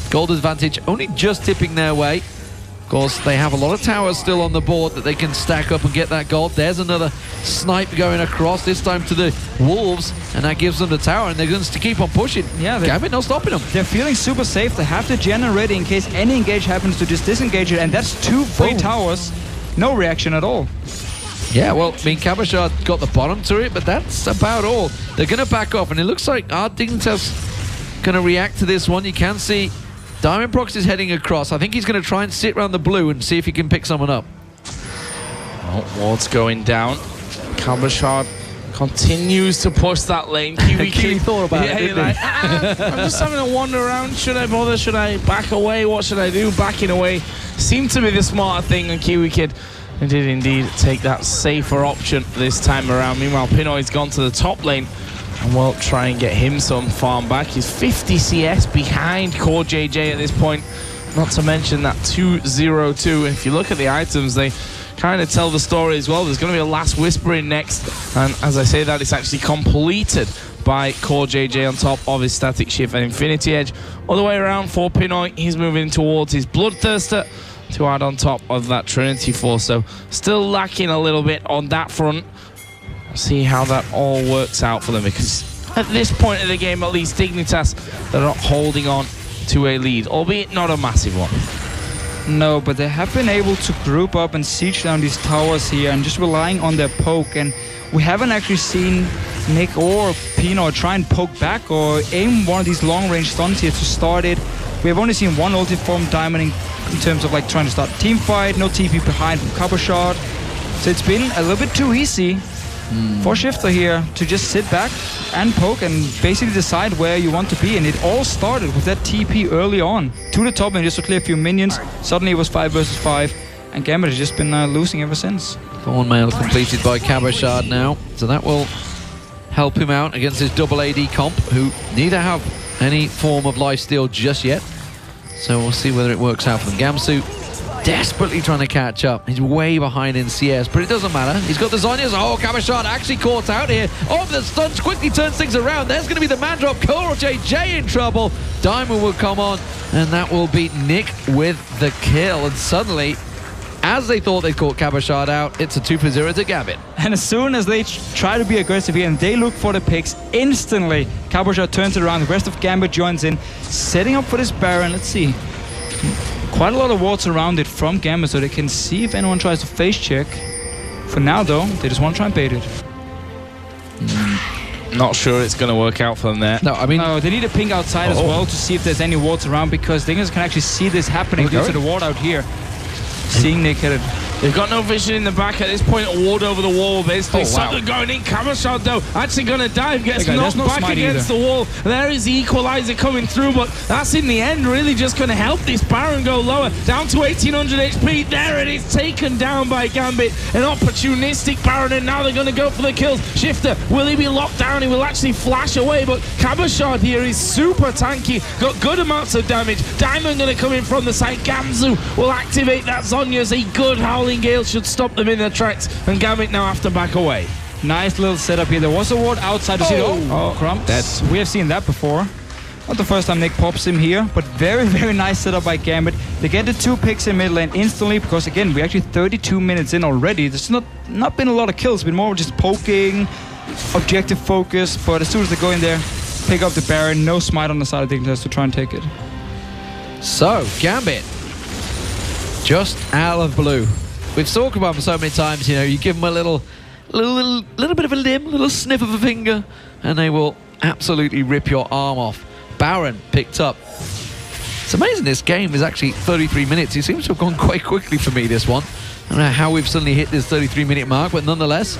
[SPEAKER 14] Gold advantage only just tipping their way. Of course, they have a lot of towers still on the board that they can stack up and get that gold. There's another snipe going across, this time to the Wolves, and that gives them the tower, and they're going to keep on pushing.
[SPEAKER 13] Yeah,
[SPEAKER 14] Gambit not stopping them.
[SPEAKER 13] They're feeling super safe. They have the Gen ready in case any engage happens to just disengage it, and that's 2 free towers. No reaction at all.
[SPEAKER 14] Yeah, well, I mean, Kabashard got the bottom turret, but that's about all. They're going to back off, and it looks like Dignitas going to react to this one. You can see Diamond Prox is heading across. I think he's going to try and sit around the blue and see if he can pick someone up.
[SPEAKER 6] Oh, ward's going down. Kabashard continues to push that lane. Kiwi
[SPEAKER 14] thought about it, didn't
[SPEAKER 6] like, I'm just having a wander around. Should I bother? Should I back away? What should I do? Backing away seemed to be the smarter thing, and Kiwi Kid He did indeed take that safer option this time around. Meanwhile, Pinoy's gone to the top lane and will try and get him some farm back. He's 50 CS behind Core JJ at this point. Not to mention that 2-0-2. If you look at the items, they kind of tell the story as well. There's going to be a Last Whispering next. And as I say that, it's actually completed by Core JJ on top of his Static Shift and Infinity Edge. All the way around for Pinoy, he's moving towards his Bloodthirster to add on top of that Trinity Force. So still lacking a little bit on that front. See how that all works out for them, because at this point of the game, at least Dignitas, they're not holding on to a lead, albeit not a massive one.
[SPEAKER 13] No, but they have been able to group up and siege down these towers here and just relying on their poke. And we haven't actually seen Nick or Pino try and poke back or aim one of these long-range stuns here to start it. We have only seen one ulti from Diamond in terms of like trying to start a team fight, no TP behind from Copper Shot. So it's been a little bit too easy for Shifter here to just sit back and poke and basically decide where you want to be. And it all started with that TP early on to the top and just to clear a few minions. Suddenly it was 5 versus 5 and Gambit has just been losing ever since.
[SPEAKER 14] Thorn Mail completed by Cabashard now, so that will help him out against his double AD comp, who neither have any form of lifesteal just yet. So we'll see whether it works out for them. Gamsu desperately trying to catch up. He's way behind in CS, but it doesn't matter. He's got the Zhonya's. Oh, Cabashard actually caught out here. Oh, the stuns quickly turns things around. There's going to be the man drop. Core JJ in trouble. Diamond will come on, and that will beat Nick with the kill. And suddenly, as they thought they caught Cabashard out, it's a 2-0 to Gambit.
[SPEAKER 13] And as soon as they try to be aggressive here and they look for the picks, instantly Cabashard turns it around. The rest of Gambit joins in, setting up for this Baron. Let's see. Quite a lot of wards around it from Gambit, so they can see if anyone tries to face check. For now, though, they just want to try and bait it.
[SPEAKER 6] Not sure it's going to work out for them there.
[SPEAKER 13] No, I mean... No, they need a ping outside as well to see if there's any wards around, because Dignitas can actually see this happening due to the ward out here. Seeing Nick hit it.
[SPEAKER 6] They've got no vision in the back at this point. A ward over the wall, basically. Something going in. Cabashard, though, actually going to dive. Gets knocked back against the wall. There is the equalizer coming through, but that's in the end really just going to help this Baron go lower. Down to 1800 HP. There it is, taken down by Gambit. An opportunistic Baron, and now they're going to go for the kills. Shifter, will he be locked down? He will actually flash away, but Cabashard here is super tanky. Got good amounts of damage. Diamond going to come in from the side. Gamzu will activate that Zhonya's. A good Howling Gale should stop them in their tracks, and Gambit now have to back away.
[SPEAKER 13] Nice little setup here. There was a ward outside to see it. Oh, Crump. We have seen that before. Not the first time Nick pops him here, but very, very nice setup by Gambit. They get the 2 picks in mid lane instantly, because again, we're actually 32 minutes in already. There's not been a lot of kills, been more just poking, objective focus, but as soon as they go in there, pick up the Baron, no smite on the side of Dignitas to try and take it.
[SPEAKER 14] So, Gambit, just out of blue. We've talked about them so many times, you know, you give them a little bit of a limb, a little sniff of a finger, and they will absolutely rip your arm off. Baron picked up. It's amazing this game is actually 33 minutes. It seems to have gone quite quickly for me, this one. I don't know how we've suddenly hit this 33-minute mark, but nonetheless,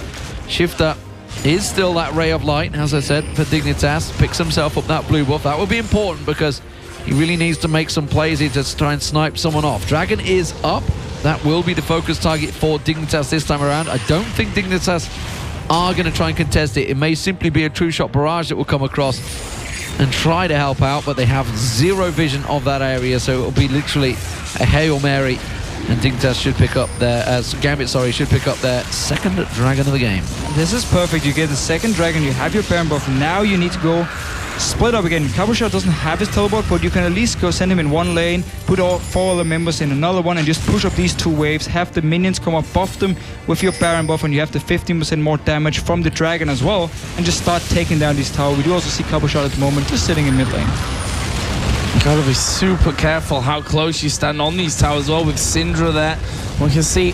[SPEAKER 14] Shifter is still that ray of light, as I said, for Dignitas. Picks himself up that blue buff. That will be important because he really needs to make some plays here to try and snipe someone off. Dragon is up. That will be the focus target for Dignitas this time around. I don't think Dignitas are going to try and contest it. It may simply be a true shot barrage that will come across and try to help out, but they have zero vision of that area, so it will be literally a Hail Mary, and Dignitas should pick up their, Gambit, sorry, should pick up their second Dragon of the game.
[SPEAKER 13] This is perfect. You get the second Dragon, you have your Baron buff. Now you need to go split up again. Cabashard doesn't have his teleport, but you can at least go send him in one lane, put all 4 other members in another one, and just push up these 2 waves, have the minions come up, buff them with your Baron buff, and you have the 15% more damage from the Dragon as well, and just start taking down these towers. We do also see Cabashard at the moment just sitting in mid lane.
[SPEAKER 6] Gotta be super careful how close you stand on these towers as well with Syndra there. We can see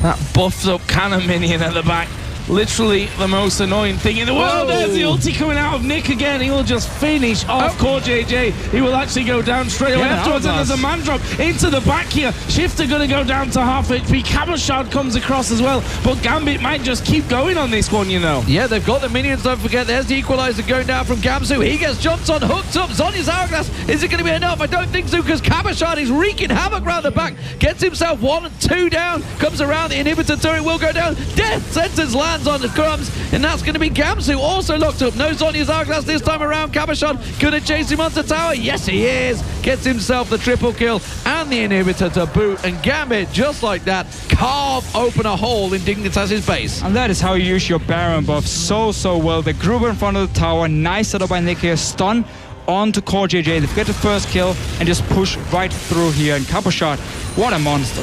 [SPEAKER 6] that buffed up cannon minion at the back. literally the most annoying thing in the world. There's the ulti coming out of Nick again. He will just finish off Core JJ. He will actually go down straight away afterwards, and there's a man drop into the back here. Shifter going to go down to half HP. Cabochard comes across as well, but Gambit might just keep going on this one, you know.
[SPEAKER 14] Yeah, they've got the minions, don't forget. There's the equalizer going down from Gamsu. He gets jumped on, hooked up. Zonya's Hourglass. Is it going to be enough? I don't think so, because Cabochard is wreaking havoc round the back. Gets himself 1 and 2 down. Comes around. The inhibitor turret will go down. Death sentence lands on the Crumbs, and that's going to be Gamsu also locked up. No Zonya's Hourglass this time around. Cabochard going to chase him onto tower. Yes, he is. Gets himself the triple kill and the inhibitor to boot. And Gambit, just like that, carve open a hole in Dignitas' base.
[SPEAKER 13] And that is how you use your Baron buff so well. The Gruber in front of the tower. Nice setup by Nick here. Stun onto Core JJ. They get the first kill and just push right through here. And Cabochard, what a monster.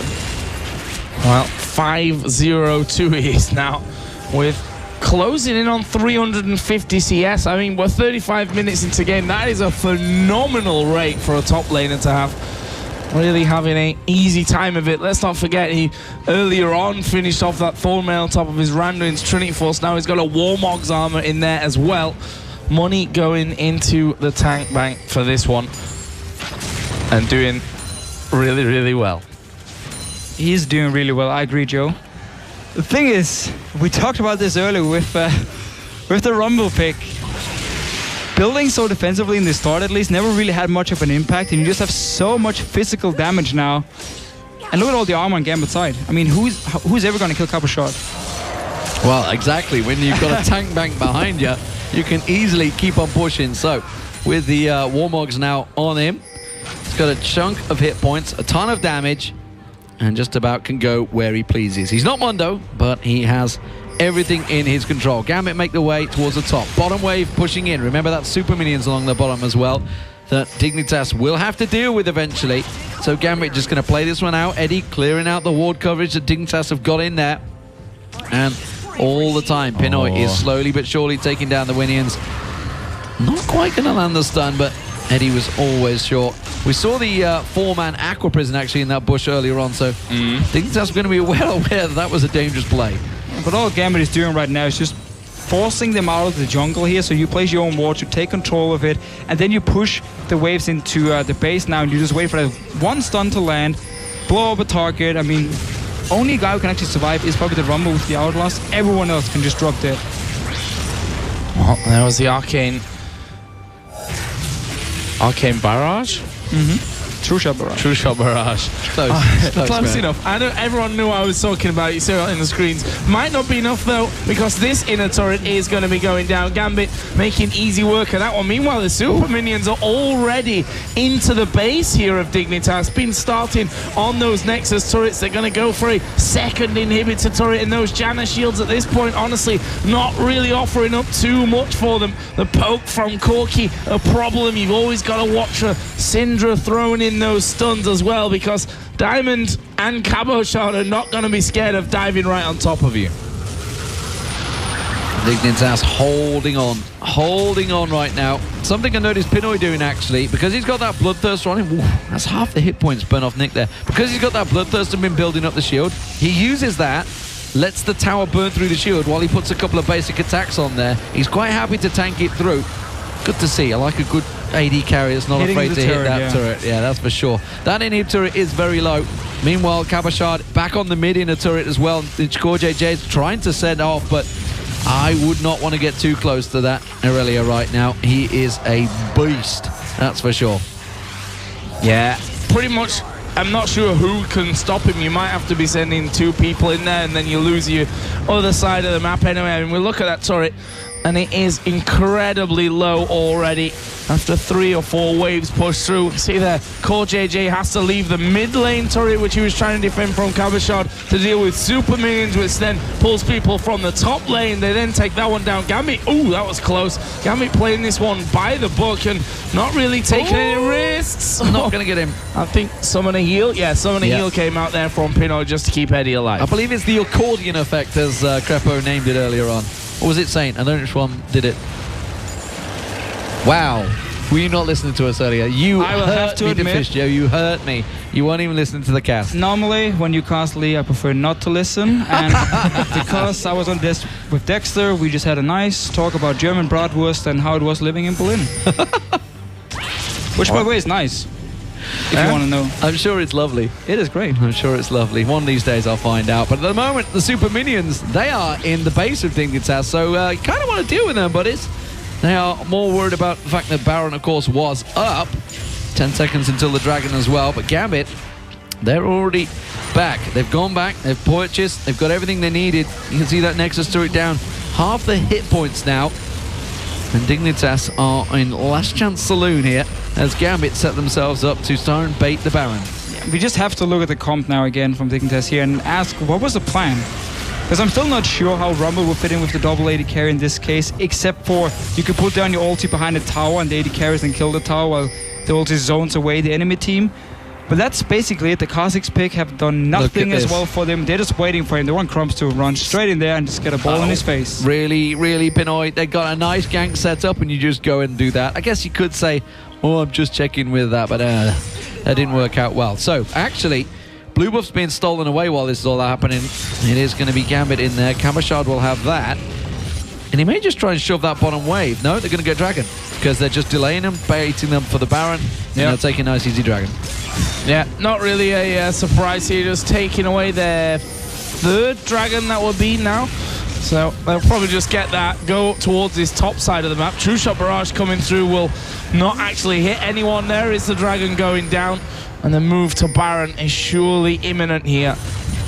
[SPEAKER 6] Well, 5-0-2 he is now, with closing in on 350 CS. I mean, we're 35 minutes into game. That is a phenomenal rate for a top laner to have. Really having an easy time of it. Let's not forget, he earlier on finished off that Thornmail on top of his Randuin's Trinity Force. Now he's got a Warmog's armor in there as well. Money going into the tank bank for this one, and doing really well.
[SPEAKER 13] He's doing really well, I agree, Joe. The thing is, we talked about this earlier with the Rumble pick. Building so defensively in the start, at least, never really had much of an impact, and you just have so much physical damage now. And look at all the armor on Gambit's side. I mean, who's ever going to kill Cabochard?
[SPEAKER 14] Well, exactly. When you've got a tank bank behind you, you can easily keep on pushing. So, with the Warmogs now on him, he's got a chunk of hit points, a ton of damage, and just about can go where he pleases. He's not Mundo, but he has everything in his control. Gambit make the way towards the top. Bottom wave pushing in. Remember that super minions along the bottom as well that Dignitas will have to deal with eventually. So Gambit just going to play this one out. Eddie clearing out the ward coverage that Dignitas have got in there. And all the time, Pinoy is slowly but surely taking down the minions. Not quite going to land the stun, but Eddie was always short. We saw the 4-man Aqua Prison actually in that bush earlier on, so Dignitas are going to be well aware that was a dangerous play.
[SPEAKER 13] But all Gambit is doing right now is just forcing them out of the jungle here, so you place your own ward to take control of it, and then you push the waves into the base now, and you just wait for that one stun to land, blow up a target. I mean, only guy who can actually survive is probably the Rumble with the Outlast. Everyone else can just drop dead.
[SPEAKER 6] Well, there was the Arcane Barrage?
[SPEAKER 13] True Shot Barrage.
[SPEAKER 6] True Shot Barrage. Close enough. I know everyone knew what I was talking about. You saw it in the screens. Might not be enough though, because this inner turret is going to be going down. Gambit making easy work of that one. Meanwhile, the super minions are already into the base here of Dignitas. Been starting on those Nexus turrets. They're going to go for a second inhibitor turret, and those Janna shields at this point, honestly, not really offering up too much for them. The poke from Corki, a problem. You've always got to watch for Syndra throwing in those stuns as well, because Diamond and Cabochard are not going to be scared of diving right on top of you.
[SPEAKER 14] Dignitas holding on right now. Something I noticed Pinoy doing actually, because he's got that Bloodthirster on him. Ooh, that's half the hit points burn off Nick there. Because he's got that Bloodthirster and been building up the shield, he uses that, lets the tower burn through the shield while he puts a couple of basic attacks on there. He's quite happy to tank it through. Good to see. I like a good AD carrier that's not afraid to hit that turret. Yeah, that's for sure. That inhib turret is very low. Meanwhile, Cabochard back on the mid inner turret as well. Core JJ's trying to send off, but I would not want to get too close to that Aurelia right now. He is a beast, that's for sure.
[SPEAKER 6] Yeah, pretty much. I'm not sure who can stop him. You might have to be sending 2 people in there, and then you lose your other side of the map anyway. I mean, we look at that turret, and it is incredibly low already after 3 or 4 waves push through. See there, Core JJ has to leave the mid lane turret, which he was trying to defend from Cabochard, to deal with super minions, which then pulls people from the top lane. They then take that one down. Gambit, ooh, that was close. Gambit playing this one by the book and not really taking any risks.
[SPEAKER 14] Not going to get him.
[SPEAKER 6] I think Summon a Heal. Yeah, Summon a Heal came out there from Pinoy just to keep Eddie alive.
[SPEAKER 14] I believe it's the accordion effect, as Crepo named it earlier on. What was it saying? I don't know which one did it. Wow. Were you not listening to us earlier? You
[SPEAKER 13] I will
[SPEAKER 14] hurt
[SPEAKER 13] have to
[SPEAKER 14] me,
[SPEAKER 13] admit.
[SPEAKER 14] Fish Joe. You hurt me. You won't even listen to the cast.
[SPEAKER 13] Normally, when you cast Lee, I prefer not to listen. And because I was on this with Dexter, we just had a nice talk about German bratwurst and how it was living in Berlin. Which, by the way, is nice. If you want to know.
[SPEAKER 14] I'm sure it's lovely.
[SPEAKER 13] It is great.
[SPEAKER 14] I'm sure it's lovely. One of these days I'll find out. But at the moment, the Super Minions, they are in the base of Dignitas, so you kind of want to deal with them, buddies. They are more worried about the fact that Baron, of course, was up. 10 seconds until the Dragon as well. But Gambit, they're already back. They've gone back. They've purchased. They've got everything they needed. You can see that Nexus turret down half the hit points now. And Dignitas are in last chance saloon here as Gambit set themselves up to start and bait the Baron.
[SPEAKER 13] Yeah, we just have to look at the comp now again from Dignitas here and ask, what was the plan? Because I'm still not sure how Rumble will fit in with the double AD carry in this case, except for you could put down your ulti behind the tower and the AD carries and kill the tower while the ulti zones away the enemy team. But that's basically it. The Kha'Zix pick have done nothing as well for them. They're just waiting for him. They want Crumbs to run straight in there and just get a ball in his face.
[SPEAKER 14] Really, really, Pinoy. They got a nice gank set up and you just go and do that. I guess you could say, oh, I'm just checking with that, but that didn't work out well. So, actually, blue buff's being stolen away while this is all happening. It is going to be Gambit in there. Kabashard will have that. And he may just try and shove that bottom wave. No, they're going to go Dragon because they're just delaying them, baiting them for the Baron, and they're taking a nice, easy Dragon.
[SPEAKER 15] Yeah, not really a surprise here, just taking away their third Dragon that would be now. So they'll probably just get that, go towards this top side of the map. True Shot Barrage coming through will not actually hit anyone. There is the Dragon going down, and the move to Baron is surely imminent here.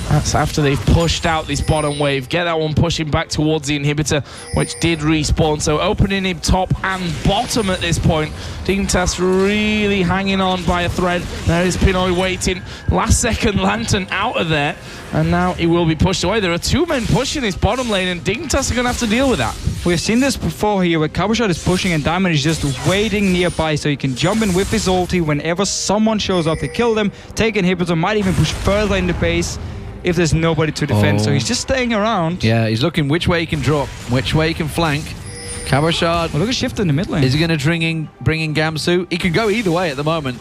[SPEAKER 15] That's after they've pushed out this bottom wave. Get that one pushing back towards the inhibitor, which did respawn. So opening him top and bottom at this point. Dignitas really hanging on by a thread. There is Pinoy waiting. Last second Lantern out of there. And now he will be pushed away. There are two men pushing this bottom lane, and Dignitas are going to have to deal with that.
[SPEAKER 13] We've seen this before here, where Kabashard is pushing and Diamond is just waiting nearby, so he can jump in with his ulti whenever someone shows up. They kill them, take inhibitor, might even push further in the base if there's nobody to defend. So he's just staying around.
[SPEAKER 14] Yeah, he's looking which way he can drop, which way he can flank. Kabashard.
[SPEAKER 13] Well, look at Shift in the mid lane.
[SPEAKER 14] Is he going to bring in Gamsu? He can go either way at the moment.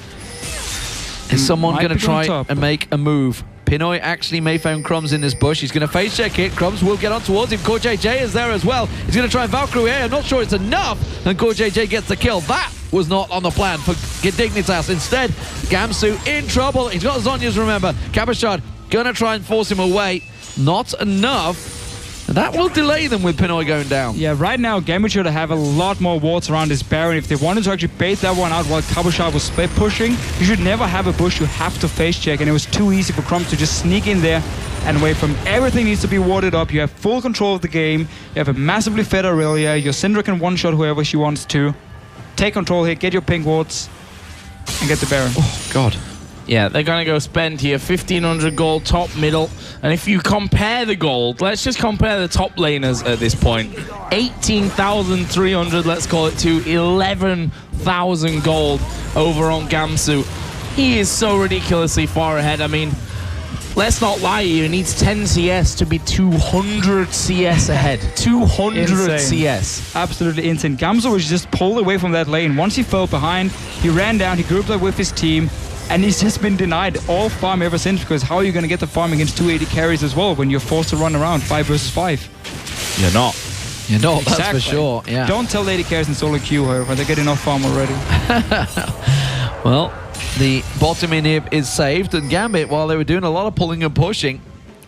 [SPEAKER 14] Is someone going to try and make a move? Pinoy actually may found Crumbs in this bush. He's going to face check it. Crumbs will get on towards him. Core JJ is there as well. He's going to try and Valkyrie. I'm not sure it's enough. And Core JJ gets the kill. That was not on the plan for Dignitas. Instead, Gamsu in trouble. He's got Zhonya's, remember. Kabashard going to try and force him away. Not enough. That will delay them with Pinoy going down.
[SPEAKER 13] Yeah, right now, Gambit should have a lot more wards around this Baron. If they wanted to actually bait that one out while Kabashard was split pushing, you should never have a bush. You have to face check, and it was too easy for Crumbs to just sneak in there and wait from everything needs to be warded up. You have full control of the game. You have a massively fed Aurelia. Your Syndra can one-shot whoever she wants to. Take control here, get your pink wards, and get the Baron.
[SPEAKER 14] Oh, God.
[SPEAKER 15] Yeah, they're going to go spend here 1,500 gold top, middle. And if you compare the gold, let's just compare the top laners at this point. 18,300, let's call it, to 11,000 gold over on Gamsu. He is so ridiculously far ahead. I mean, let's not lie here. He needs 10 CS to be 200 CS ahead. 200
[SPEAKER 13] insane.
[SPEAKER 15] CS.
[SPEAKER 13] Absolutely insane. Gamsu was just pulled away from that lane. Once he fell behind, he ran down, he grouped up with his team. And he's just been denied all farm ever since, because how are you going to get the farm against 280 carries as well when you're forced to run around 5 versus 5?
[SPEAKER 14] You're not. You're not,
[SPEAKER 13] exactly.
[SPEAKER 14] That's for sure. Yeah.
[SPEAKER 13] Don't tell AD carries in solo queue, however. They get enough farm already.
[SPEAKER 14] Well, the bottom inhib is saved, and Gambit, while they were doing a lot of pulling and pushing,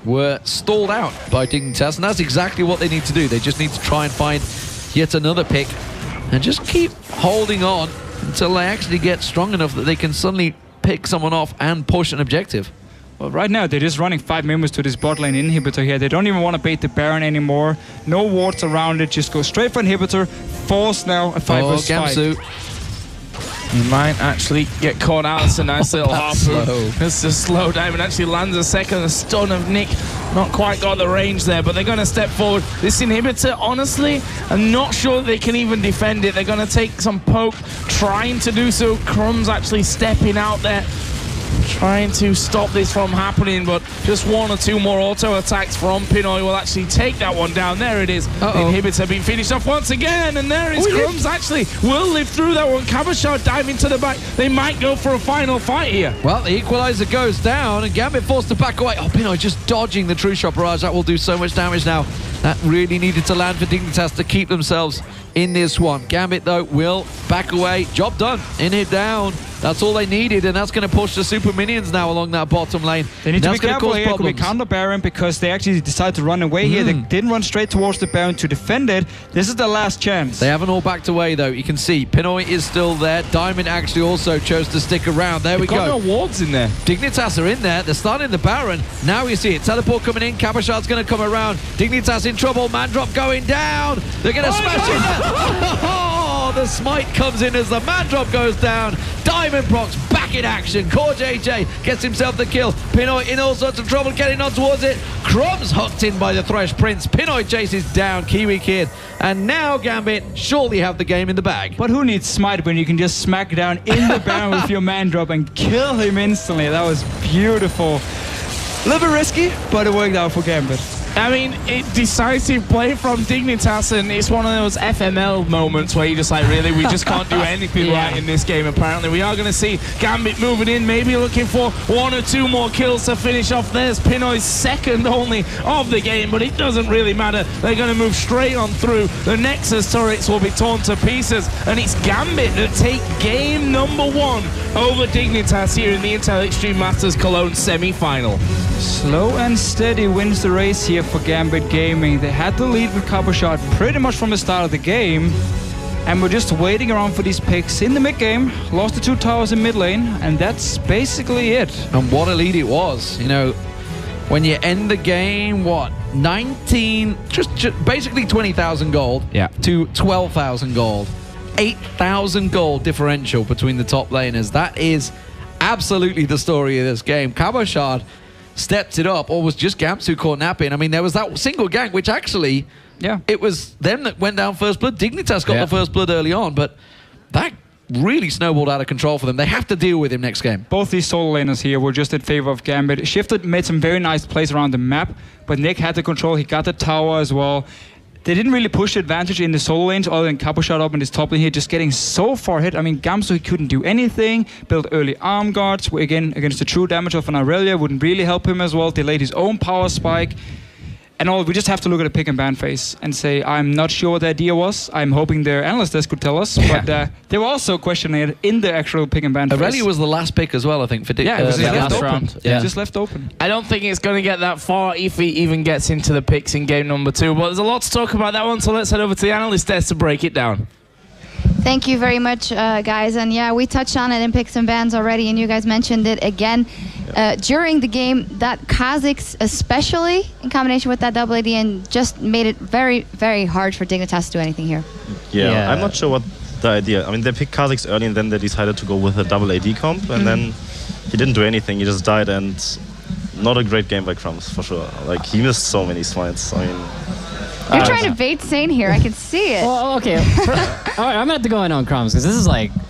[SPEAKER 14] were stalled out by Dignitas, and that's exactly what they need to do. They just need to try and find yet another pick and just keep holding on until they actually get strong enough that they can suddenly pick someone off and push an objective.
[SPEAKER 13] Well, right now they're just running 5 members to this bot lane inhibitor here. They don't even want to bait the Baron anymore. No wards around it. Just go straight for inhibitor. Force now a 5 versus 5.
[SPEAKER 15] He might actually get caught out. It's a nice little harpoon. It's a slow dive. Actually lands a second. The stun of Nick. Not quite got the range there, but they're going to step forward. This inhibitor, honestly, I'm not sure they can even defend it. They're going to take some poke, trying to do so. Crumbs actually stepping out there. trying to stop this from happening, but just 1 or 2 more auto attacks from Pinoy will actually take that one down. There it is. The inhibitors being finished off once again, and there is Crumbs actually will live through that one. Kabashar diving to the back. They might go for a final fight here.
[SPEAKER 14] Well, the equalizer goes down, and Gambit forced to back away. Oh, Pinoy just dodging the True Shot Barrage. That will do so much damage now. That really needed to land for Dignitas to keep themselves in this one. Gambit, though, will back away. Job done. In it down. That's all they needed, and that's going to push the super minions now along that bottom lane.
[SPEAKER 13] They need to be
[SPEAKER 14] That's
[SPEAKER 13] careful
[SPEAKER 14] cause
[SPEAKER 13] here. It could be
[SPEAKER 14] problems.
[SPEAKER 13] counter Baron because they actually decided to run away here. They didn't run straight towards the Baron to defend it. This is the last chance.
[SPEAKER 14] They haven't all backed away, though. You can see Pinoy is still there. Diamond actually also chose to stick around. There we go.
[SPEAKER 15] Got no wards in there.
[SPEAKER 14] Dignitas are in there. They're starting the Baron. Now we see it. Teleport coming in. Kabashard's going to come around. Dignitas in trouble. Mandrop going down. They're going to smash in there. Oh, the smite comes in as the Mandrop goes down. Diamond Procs back in action. Core JJ gets himself the kill. Pinoy in all sorts of trouble getting on towards it. Crumbs hooked in by the Thresh Prince. Pinoy chases down Kiwi Kid. And now Gambit surely have the game in the bag.
[SPEAKER 13] But who needs smite when you can just smack down in the Baron with your Mandrop and kill him instantly? That was beautiful. A little bit risky, but it worked out for Gambit.
[SPEAKER 15] I mean, decisive play from Dignitas, and it's one of those FML moments where you're just like, really, we just can't do anything right in this game, apparently. We are going to see Gambit moving in, maybe looking for 1 or 2 more kills to finish off. There's Pinoy's second only of the game, but it doesn't really matter. They're going to move straight on through. The Nexus turrets will be torn to pieces, and it's Gambit that take game number 1 over Dignitas here in the Intel Extreme Masters Cologne semi-final.
[SPEAKER 13] Slow and steady wins the race here for Gambit Gaming. They had the lead with Kabashard pretty much from the start of the game, and we're just waiting around for these picks in the mid game. Lost the 2 towers in mid lane, and that's basically it.
[SPEAKER 14] And what a lead it was. You know, when you end the game, what, 19, just basically 20,000 gold to 12,000 gold. 8,000 gold differential between the top laners. That is absolutely the story of this game. Kabashard stepped it up, or was just Gamps who caught napping. I mean, there was that single gank, which actually, it was them that went down first blood. Dignitas got the first blood early on, but that really snowballed out of control for them. They have to deal with him next game.
[SPEAKER 13] Both these solo laners here were just in favor of Gambit. Shifted made some very nice plays around the map, but Nick had the control. He got the tower as well. They didn't really push the advantage in the solo lanes other than Kabashard up in this top lane here, just getting so far hit. I mean, Gamsu, he couldn't do anything. Built early arm guards, again, against the true damage of an Aurelia, wouldn't really help him as well. Delayed his own power spike. And all, we just have to look at the pick and ban phase and say, I'm not sure what the idea was. I'm hoping their analyst desk could tell us. But they were also questioning it in the actual pick and ban phase.
[SPEAKER 14] Aurelia was the last pick as well, I think, for Dick.
[SPEAKER 13] Yeah, it was
[SPEAKER 14] last
[SPEAKER 13] left
[SPEAKER 14] round.
[SPEAKER 13] open. Yeah. Just left open.
[SPEAKER 15] I don't think it's going to get that far if he even gets into the picks in game number 2. But there's a lot to talk about that one, so let's head over to the analyst desk to break it down.
[SPEAKER 1] Thank you very much, guys. And yeah, we touched on it in picks and bans already, and you guys mentioned it again during the game. That Kha'Zix, especially in combination with that double AD, and just made it very, very hard for Dignitas to do anything here.
[SPEAKER 2] Yeah, I'm not sure what the idea. I mean, they picked Kha'Zix early, and then they decided to go with a double AD comp, and then he didn't do anything. He just died, and not a great game by Crumbs for sure. Like, he missed so many smites. I mean.
[SPEAKER 1] You're trying to bait Sane here. I can see it.
[SPEAKER 3] Well, okay. All right, I'm gonna have to go in on Crumbs because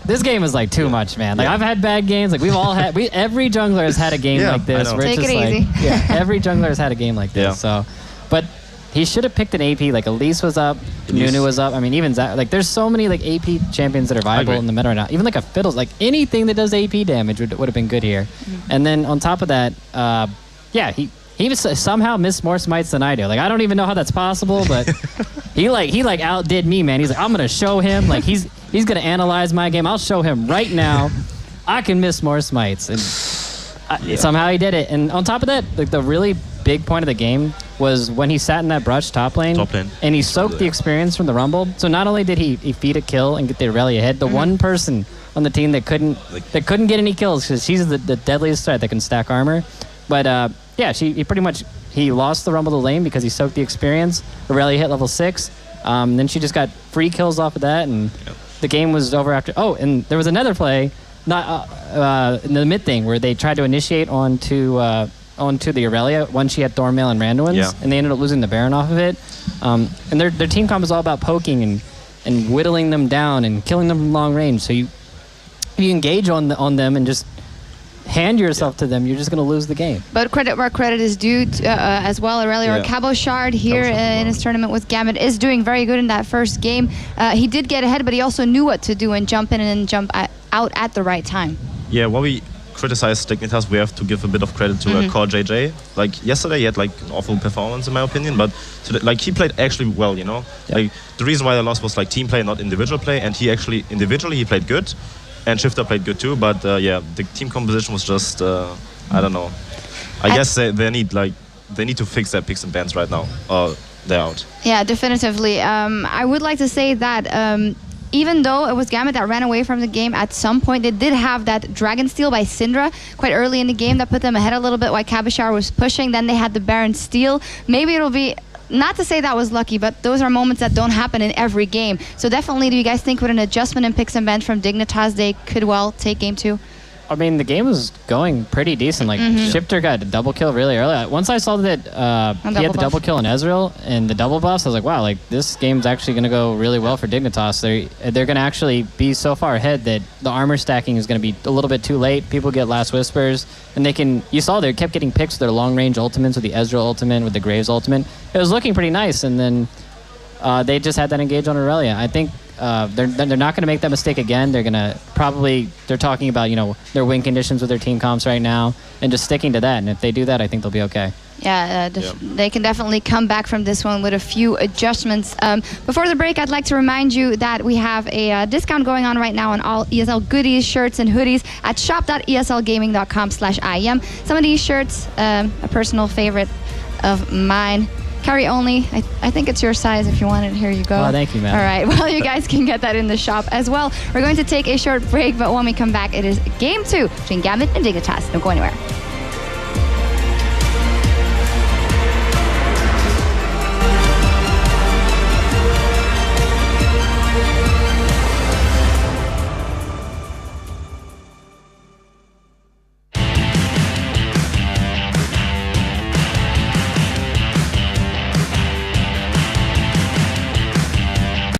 [SPEAKER 3] this game is like too much, man. Like I've had bad games. Like we've all had. Every jungler has had a game like this. Where
[SPEAKER 1] Take
[SPEAKER 3] it's
[SPEAKER 1] it
[SPEAKER 3] just
[SPEAKER 1] easy.
[SPEAKER 3] Like, every jungler has had a game like this. So, but he should have picked an AP. Like Elise was up, Nunu was up. I mean, even Zach. Like there's so many like AP champions that are viable in the meta right now. Even like a Fiddles. Like anything that does AP damage would have been good here. And then on top of that, he somehow missed more smites than I do. Like I don't even know how that's possible, but he outdid me, man. He's like, I'm gonna show him. Like he's gonna analyze my game. I'll show him right now. I can miss more smites, and somehow he did it. And on top of that, like the really big point of the game was when he sat in that brush top lane, and he soaked the experience from the Rumble. So not only did he feed a kill and get the Aurelia hit, the one person on the team that couldn't get any kills because she's the deadliest threat that can stack armor, but. Yeah, he pretty much lost the Rumble to lane because he soaked the experience. Aurelia hit level 6. Then she just got free kills off of that, and the game was over after. Oh, and there was another play, not in the mid thing, where they tried to initiate onto the Aurelia when she had Thornmail and Randuin's, and they ended up losing the Baron off of it. And their team comp is all about poking and whittling them down and killing them from long range. So you engage on them and just hand yourself to them, you're just going to lose the game.
[SPEAKER 1] But credit where credit is due as well. Aurelio Cabochard here in his tournament with Gambit is doing very good in that first game. He did get ahead, but he also knew what to do and jump in and jump out at the right time.
[SPEAKER 2] Yeah, while we criticize Dignitas, we have to give a bit of credit to Core JJ. Like yesterday, he had like an awful performance in my opinion, but today, like he played actually well, you know. Like the reason why they lost was like team play, not individual play, and he actually individually he played good, and Shifter played good too. But yeah, the team composition was just I don't know. I guess they need to fix their picks and bans right now, or they're out.
[SPEAKER 1] Yeah, definitively. I would like to say that. Even though it was Gambit that ran away from the game at some point, they did have that Dragon Steal by Syndra quite early in the game that put them ahead a little bit while Cabochard was pushing. Then they had the Baron Steal. Maybe it'll be, not to say that was lucky, but those are moments that don't happen in every game. So definitely, do you guys think with an adjustment in picks and bans from Dignitas, they could well take game 2?
[SPEAKER 3] I mean, the game was going pretty decent. Like, Shifter got a double kill really early. Once I saw that he had the double kill in Ezreal and the double buffs, I was like, wow, like this game's actually going to go really well for Dignitas. They're going to actually be so far ahead that the armor stacking is going to be a little bit too late. People get Last Whispers, and they can. You saw they kept getting picks with their long range ultimates, with the Ezreal ultimate, with the Graves ultimate. It was looking pretty nice, and then they just had that engage on Aurelia. I think. They're not going to make that mistake again. They're going to they're talking about, you know, their win conditions with their team comps right now and just sticking to that. And if they do that, I think they'll be okay.
[SPEAKER 1] Yeah, they can definitely come back from this one with a few adjustments. Before the break, I'd like to remind you that we have a discount going on right now on all ESL goodies, shirts, and hoodies at shop.eslgaming.com/IEM. Some of these shirts, a personal favorite of mine. Carry only. I think it's your size. If you want it, here you go.
[SPEAKER 3] Oh, thank you, man.
[SPEAKER 1] All right. Well, you guys can get that in the shop as well. We're going to take a short break, but when we come back, it is game 2 between Gambit and Dignitas. Don't go anywhere.